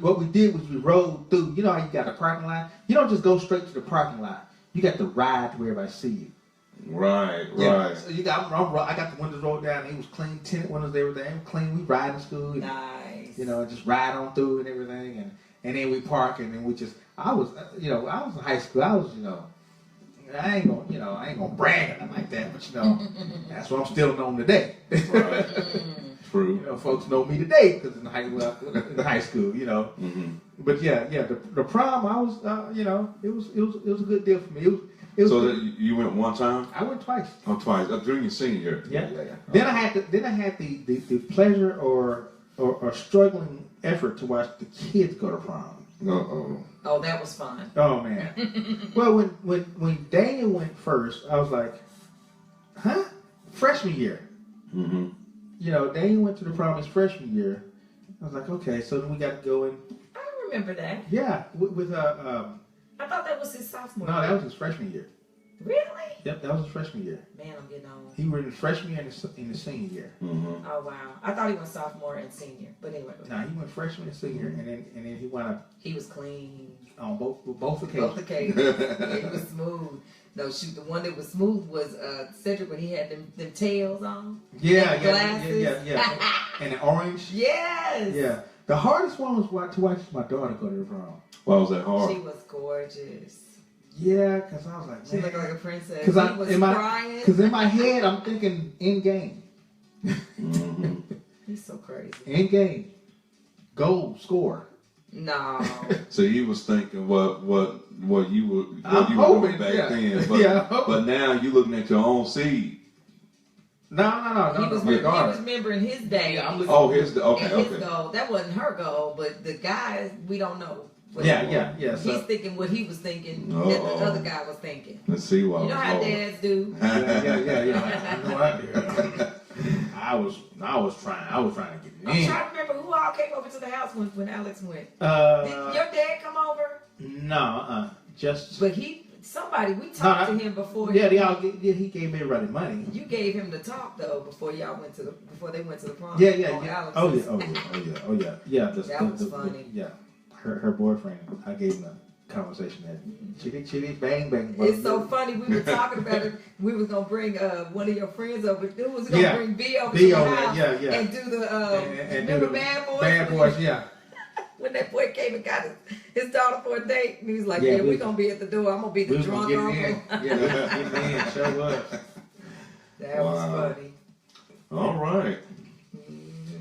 What we did was we rode through. You know how you got a parking lot? You don't just go straight to the parking lot. You got to ride to where everybody see you. Right. So you got, I got the windows rolled down. It was clean, tinted windows, everything. Clean. We ride to school. Nice. You know, just ride on through and everything, and then we park, and then we just. I was in high school. I was, I ain't gonna brag or nothing like that, but that's what I'm still known today. Right. True. Folks know me today because in high school, Mm-hmm. But the prom, I was, it was a good deal for me. It was So good. you went one time? I went twice. Oh, twice. During your senior year. Yeah. Then I had the pleasure or struggling effort to watch the kids go to prom. Oh, that was fun. Oh man. Well, when Daniel went first, I was like, huh? Freshman year. Mm-hmm. Daniel went to the prom his freshman year. I was like, okay, so then we got to go in. I remember that. Yeah, with I thought that was his sophomore. No, that was his freshman year. Really? Yep, that was his freshman year. Man, I'm getting old. He was in freshman year and in the senior year. Mm-hmm. Oh wow, I thought he went sophomore and senior, but anyway. No, he went freshman and senior, and then he wound up He was clean. on both occasions. Both occasions. Yeah, he was smooth. No, shoot, the one that was smooth was Cedric when he had them tails on. Yeah. And the orange. Yes. Yeah. The hardest one was to watch my daughter go to the prom. Why was that hard? She was gorgeous. Yeah, because I was like, She man. looked like a princess. Because He was crying. in my head, I'm thinking in game. Mm-hmm. He's so crazy. In game. Goal, score. No. So he was thinking what you were I'm doing hoping, back yeah. then, but Yeah, I'm hoping. but now you looking at your own seed. He was my daughter. remembering his day. Yeah, I'm looking- Oh, here's the and his okay. goal. That wasn't her goal, but the guys, we don't know. what Yeah. He's So, thinking what he was thinking that Uh-oh. the other guy was thinking. Let's see what You know how dads do. yeah. I know I did. I was trying to get it I'm in. trying to remember who all came over to the house when Alex went. Did your dad come over? No, just. But somebody, we talked to him before. He gave everybody money. You gave him the talk though before they went to the prom. Yeah. on Alex's. Oh yeah. That was funny. Yeah, her boyfriend. I gave him a conversation that chitty bang bang. It's so funny. We were talking about it. We was gonna bring one of your friends over. Who was gonna bring B over to the house and do the and remember do the Bad Boys? Bad Boys, yeah. When that boy came and got his daughter for a date, and he was like, Yeah, we're gonna be at the door. I'm gonna be the drunk Get uncle. in. Yeah, get in. Sure was. That was Wow. funny. All right.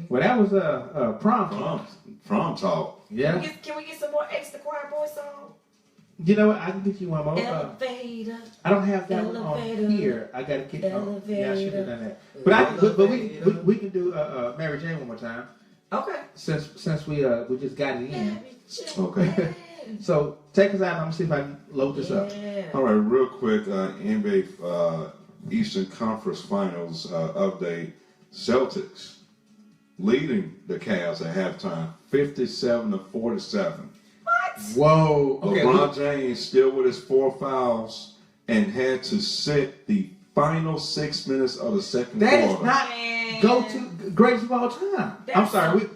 Well, that was a prom. Prom talk. Yeah. Can we get some more extra Choir Boy song? You know what? I can get you one more. Elevator. I don't have that one Elevator. on here. I gotta get. Yeah, I should have done that. Elevator. But we can do Mary Jane one more time Okay. since we just got it in. Okay. So take us out. I'm gonna see if I can load this up. Yeah. All right, real quick, NBA Eastern Conference Finals update. Celtics leading the Cavs at halftime, 57-47. What? Whoa. Okay. LeBron James still with his 4 fouls and had to sit the final 6 minutes of the second That is quarter. not Man. go to greatest of all time. I'm sorry.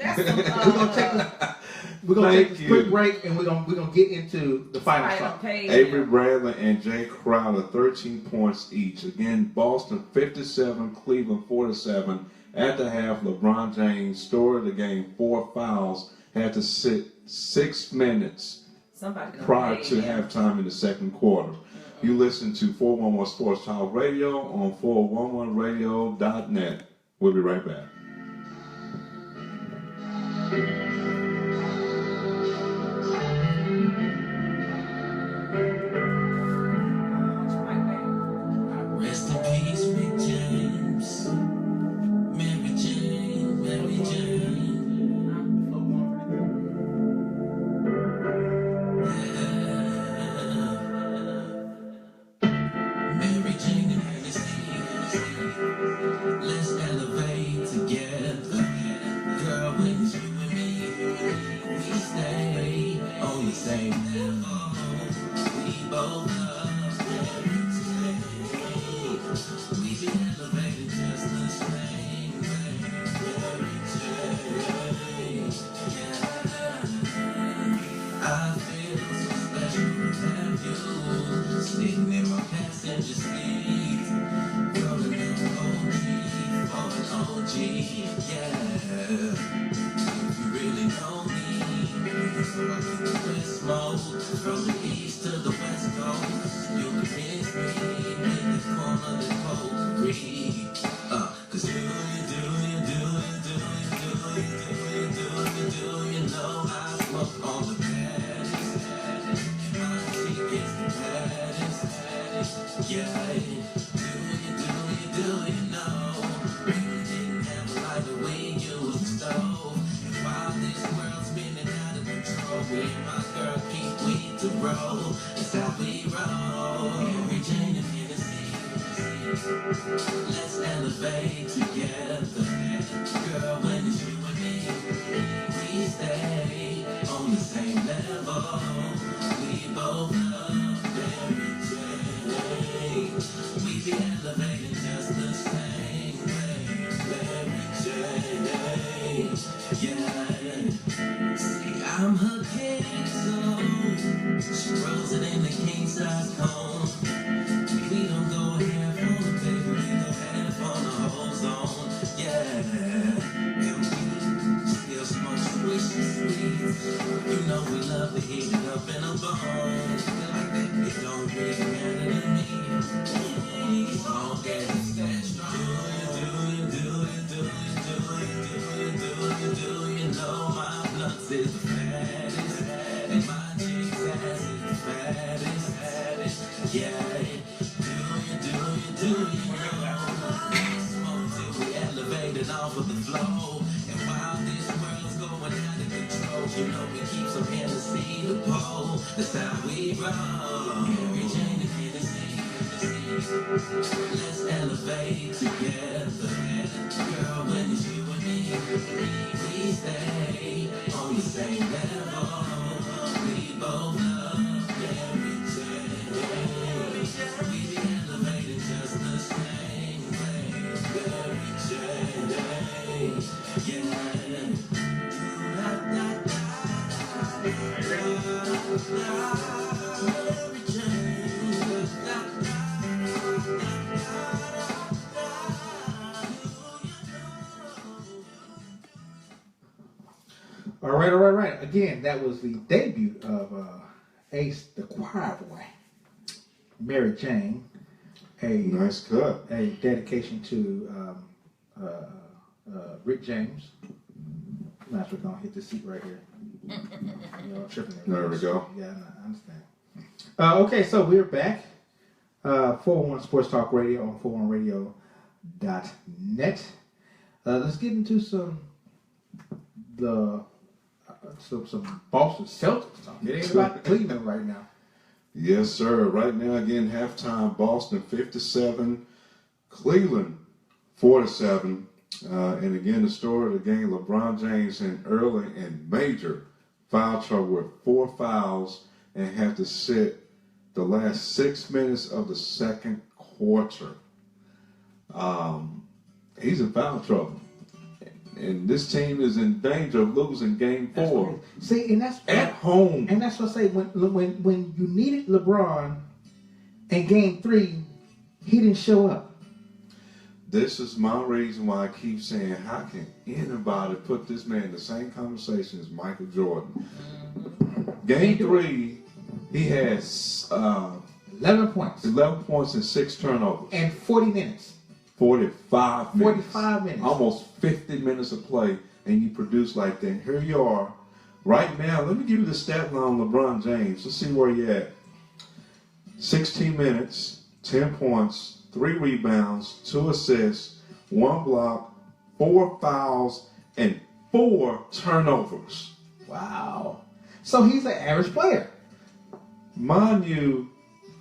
We're gonna take this quick break and we're gonna get into the final song. Avery Bradley and Jay Crowder, 13 points each. Again, Boston 57, Cleveland 47. At the half, LeBron James, story of the game, 4 fouls, had to sit 6 minutes prior to halftime in the second quarter. You listen to 411 Sports Talk Radio on 411radio.net. We'll be right back. Rest in peace, Rick James. Mary Jane, Mary Jane. Mary Jane and Hennessy. Let's elevate together. Girl, when it's you and me, we stay on the same level. We both love every day. We be elevated just the same way every day. Yeah, I feel so special to have you sitting in my passenger seat, rolling up OG for an OG. Yeah, if you really know me, so I keep the West smoke from the east to the west coast. You can miss me in the corner that potpourri. Cause do you know I smoke on the baddest. My chick is the baddest. Yeah, do you know we didn't have a light that we used the stove. And while this world's spinning out of control, me and my girl keep weed to roll. That's how we roll. Every chain and Hennessy. Let's elevate together. Girl, when it's you and me, we stay on the same level. We both love every day. We be elevating just the same way every day. Yeah. See, I'm her king, so she rolls it in the king size cone. We don't go half on the baby, we go half on the whole zone. Yeah, and we still smoke swishes sweet. You know we love to heat it up in a bone. Feel like that, it don't really matter to me. Smoke as that strong. Do you know my blunts is the fattest, and my chicks ass is the fattest. Yeah. Do you know? Smoke till we elevated off of the flow. And while this world's going out of control, you know we keep some Hennessy to pull. That's how we roll. Every chain of Hennessy. Let's elevate together. Girl, when it's you and me, we stay on the same level. We both love every day. We be elevating just the same way every day. Yeah. Every All right. Again, that was the debut of Ace the Choir Boy, Mary Jane. A Nice cut. A dedication to Rick James. I'm actually gonna hit the seat right here. You know, tripping There we go. Yeah, I understand. Okay, so we're back. 401 Sports Talk Radio on 401radio.net. Let's get into some Boston Celtics talk. It ain't about Cleveland right now. Yes, sir. Right now, again, halftime, Boston 57, Cleveland 47. And again, the story of the game, LeBron James in early and major foul trouble with 4 fouls and had to sit the last 6 minutes of the second quarter. He's in foul trouble. And this team is in danger of losing game 4. See, and that's at home. And that's what I say, when you needed LeBron in game 3, he didn't show up. This is my reason why I keep saying, how can anybody put this man in the same conversation as Michael Jordan? Game 3, he has 11 points. 11 points and 6 turnovers. And 40 minutes. 45 minutes. 45 minutes. Almost 50 minutes of play, and you produce like that. Here you are. Right now, let me give you the stat line on LeBron James. Let's see where you're at. 16 minutes, 10 points, 3 rebounds, 2 assists, 1 block, 4 fouls, and 4 turnovers. Wow. So he's an average player. Mind you,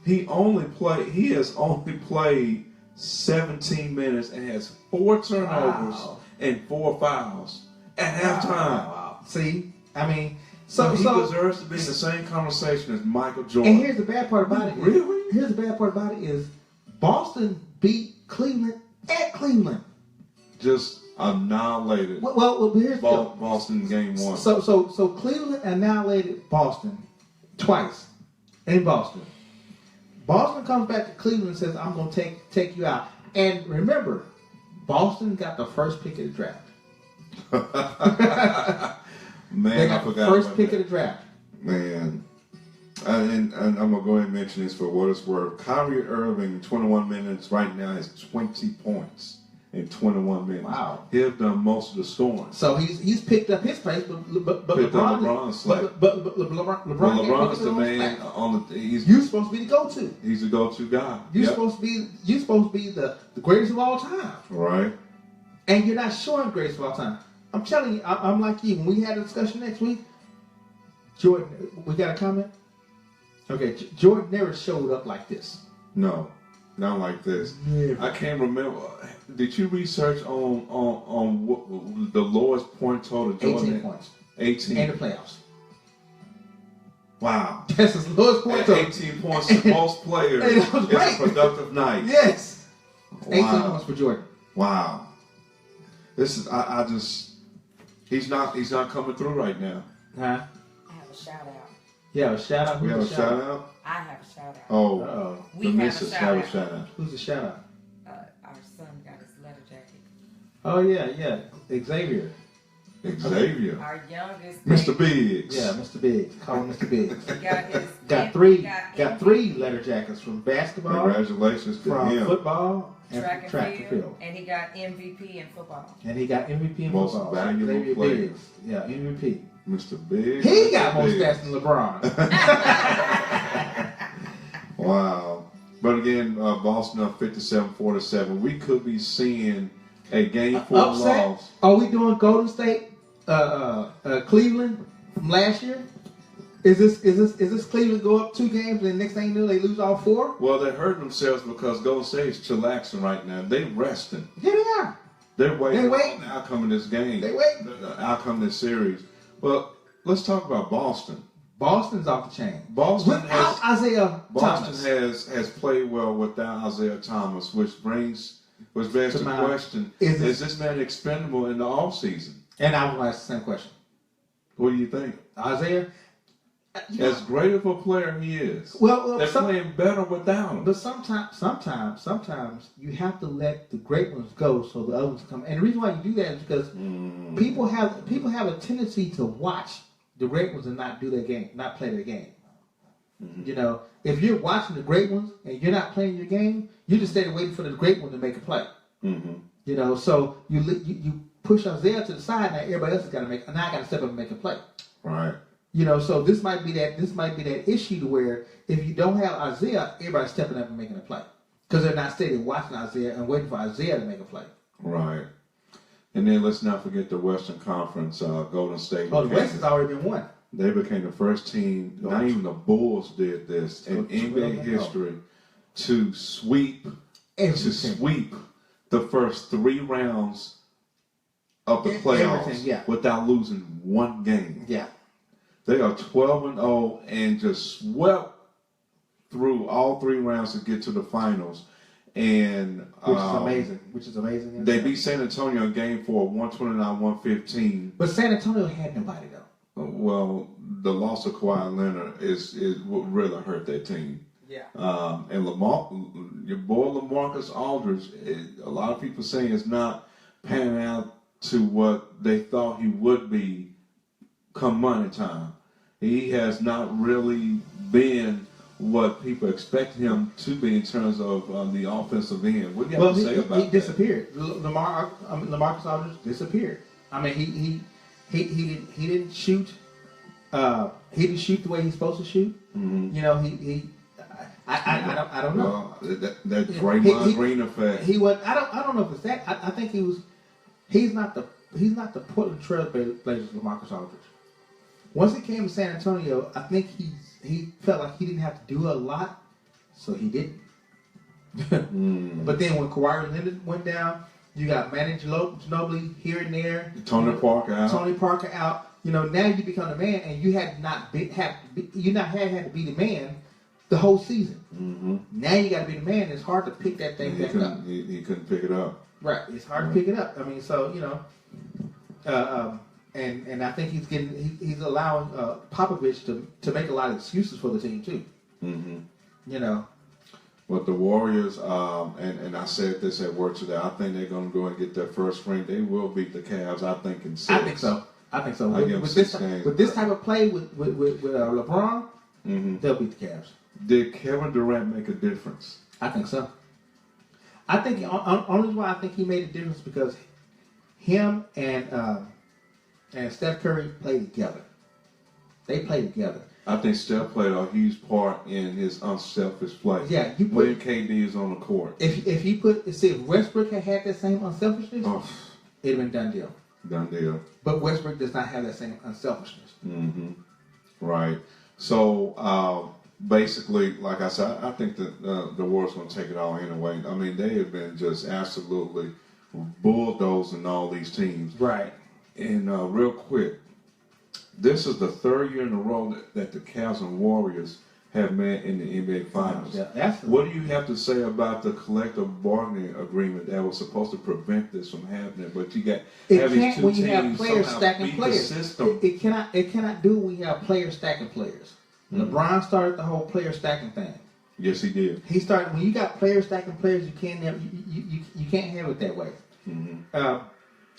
he has only played 17 minutes and has 4 turnovers and 4 fouls at halftime. Wow. See, I mean, So he deserves to be in the same conversation as Michael Jordan. And here's the bad part about it. Really? Here's the bad part about it is Boston beat Cleveland at Cleveland. Just annihilated Well, here's Boston game 1. So Cleveland annihilated Boston twice in Boston. Boston comes back to Cleveland and says, "I'm going to take you out." And remember, Boston got the first pick of the draft. Man, They got I the forgot first about pick that. of the draft. Man. And I'm going to go ahead and mention this for what it's worth. Kyrie Irving, 21 minutes right now, has 20 points in 21 minutes. Wow. He has done most of the scoring. So he's picked up his place, but Picked up LeBron LeBron's slack. but LeBron Well, can't LeBron's pick the up his own man slack. on the. You're supposed to be the go-to. He's the go-to guy. You're Yep. supposed to be the greatest of all time, Right. and you're not showing greatest of all time. I'm telling you, I'm like you. When we had a discussion next week, Jordan, we got a comment. Okay, Jordan never showed up like this. No, not like this. Never. I can't remember. Did you research on what the lowest point total Jordan 18 had? points 18. in the playoffs. Wow. That's his lowest point At total. 18 points to most players. Hey, that was It's great. a productive night. Yes, 18 Wow. points for Jordan. Wow. This is I just he's not coming through right now. Huh? I have a shout out. Yeah, a shout out. We have a Who's the shout out. I have a shout out. Oh, Uh-oh. We the have a missus shout have a out. shout out. Who's the shout out? Our son got his letter jacket. Oh yeah, Xavier. Xavier. Our youngest Mr. baby, Biggs. Yeah, Mr. Biggs. Call him Mr. Biggs. he got his Got got three letter jackets from basketball, Congratulations to from him. football, and track from and field, and he got MVP in football. And he got MVP in Most football. valuable Xavier player. Biggs. Yeah, MVP. Mr. Biggs. He got Mr. more Biggs. stats than LeBron. Wow. But again, Boston up 57-47. We could be seeing a game 4 Upset? loss. Are we doing Golden State, Cleveland from last year? Is this Cleveland go up 2 games and the next thing you know they lose all 4? Well, they're hurting themselves because Golden State is chillaxing right now. They're resting. Yeah, they are. They're waiting They wait. on the outcome of this game. They wait. The outcome of this series. Well, let's talk about Boston. Boston's off the chain. Boston Without has Isaiah Boston Thomas. has played well without Isaiah Thomas, which begs To the my- question: is Is it- this man expendable in the offseason? And I will ask the same question. What do you think? Isaiah? As great of a player he is, Well, they're playing better without him. but sometimes you have to let the great ones go so the other ones come. And the reason why you do that is because people have a tendency to watch the great ones and not do their game, not play their game. You know, if you're watching the great ones and you're not playing your game, you just stay waiting for the great one to make a play. You know, so you push Isaiah to the side, now everybody else has got to make. Now I got to step up and make a play. Right. You know, so this might be that issue to where if you don't have Isaiah, everybody's stepping up and making a play because they're not sitting watching Isaiah and waiting for Isaiah to make a play. Right. And then let's not forget the Western Conference. Golden State. Oh, the West has already been won. They became the first team. Not even the Bulls did this in NBA history to sweep the first 3 rounds of the playoffs without losing 1 game. Yeah. They are 12-0 and just swept through all 3 rounds to get to the finals. And Which is amazing. They beat San Antonio in Game 4, 129-115. But San Antonio had nobody though. Well, the loss of Kawhi Leonard is what really hurt that team. Yeah. And your boy LaMarcus Aldridge, a lot of people saying is not panning out to what they thought he would be come money time. He has not really been what people expect him to be in terms of the offensive end. What do you have to say about he disappeared. LaMarcus Aldridge disappeared. I mean, he didn't shoot. He didn't shoot the way he's supposed to shoot. Mm-hmm. You know, I don't know. Well, that Draymond Green effect. He was. I don't know if it's that. I think he was. He's not the Portland Trail Blazers LaMarcus Aldridge. Once he came to San Antonio, I think he felt like he didn't have to do a lot, so he didn't. But then when Kawhi Leonard went down, You got Manny Ginobili here and there. Tony Parker out. Tony Parker out. Now you become the man, and you had not had to be the man the whole season. Mm-hmm. Now you got to be the man. It's hard to pick that thing back up. He couldn't pick it up. Right. It's hard to pick it up. I mean, so and I think he's allowing Popovich to make a lot of excuses for the team too. Mm-hmm. But the Warriors, and I said this at work today, I think they're going to go and get their first ring. They will beat the Cavs, I think, in 6. I think so. With this type of play with LeBron, they'll beat the Cavs. Did Kevin Durant make a difference? I think so. I think only why I think he made a difference because him and Steph Curry played together. They played together. I think Steph played a huge part in his unselfish play. Yeah, when KD is on the court. If Westbrook had that same unselfishness, it'd have been done deal. Done deal. But Westbrook does not have that same unselfishness. Mm-hmm. Right. So basically, like I said, I think that the Warriors going to take it all anyway. I mean, they have been just absolutely bulldozing all these teams. Right. And real quick, this is the 3rd year in a row that the Cavs and Warriors have met in the NBA Finals. Yeah, what do you have to say about the collective bargaining agreement that was supposed to prevent this from happening? But you got these two when you teams have players stacking beat players. The system. It cannot do when you have players stacking players. LeBron started the whole player stacking thing. Yes, he did. He started when you got players stacking players. You can't have it that way. Mm-hmm.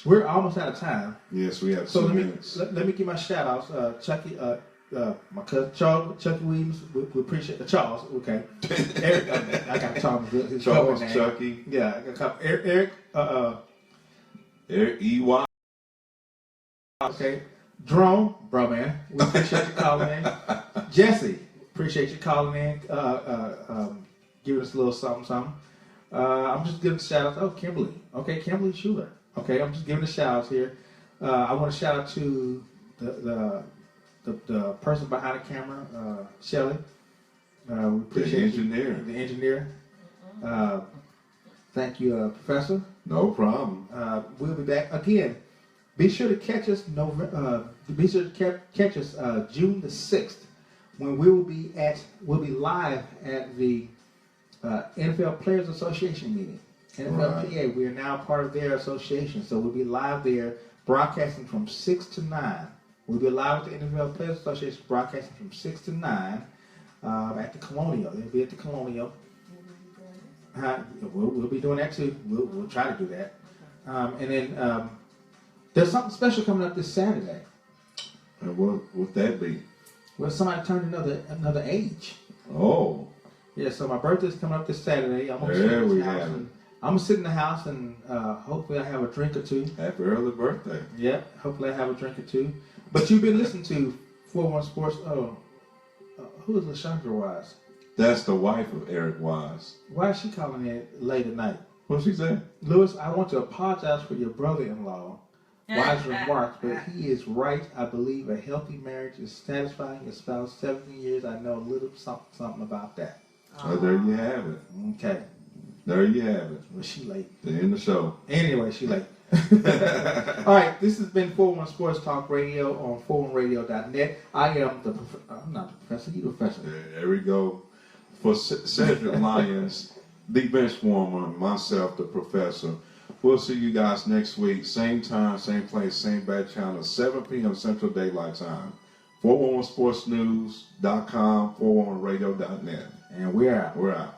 We're almost out of time. Yes, we have 2 minutes. Let me give my shout outs. Chucky, my cousin Charles, Chucky Williams. We appreciate the Charles. Okay. Eric, I got Charles. Charles, Chucky. Yeah, I got a couple. Eric. Eric E.Y. Okay. Jerome, bro, man. We appreciate you calling in. Jesse, appreciate you calling in. Giving us a little something. I'm just giving shout outs. Oh, Kimberly. Okay, Kimberly Schuler. Okay, I'm just giving a shout out here. I want to shout out to the person behind the camera, Shelly. We appreciate the engineer. The engineer. Thank you, Professor. No problem. We'll be back again. Be sure to catch us. Catch us June the 6th when we'll be live at the NFL Players Association meeting. NFLPA, we are now part of their association, so we'll be live there, broadcasting from 6 to 9. We'll be live with the NFL Players Association, broadcasting from 6 to 9 at the Colonial. They'll be at the Colonial. We'll be doing that too. We'll try to do that. And then there's something special coming up this Saturday. And what would that be? Well, somebody turned another age. Oh. Yeah, so my birthday's coming up this Saturday. I'm gonna sit in the house and hopefully I have a drink or two. Happy early birthday. Yeah, hopefully I have a drink or two. But you've been listening to 41 Sports. Who is LaShandra Wise? That's the wife of Eric Wise. Why is she calling in late at night? What's she say? Lewis, I want to apologize for your brother-in-law. Wise remarks, but he is right. I believe a healthy marriage is satisfying your spouse 17 years. I know a little something about that. There you have it. Okay. There you have it. Well, she late. The end of the show. Anyway, she late. All right, this has been 41 Sports Talk Radio on 41radio.net. I am I'm not the professor. You the professor. There we go. For Cedric Lyons, the bench warmer, myself, the professor. We'll see you guys next week. Same time, same place, same bad channel, 7 p.m. Central Daylight Time. 411sportsnews.com, 411radio.net. And we're out. We're out.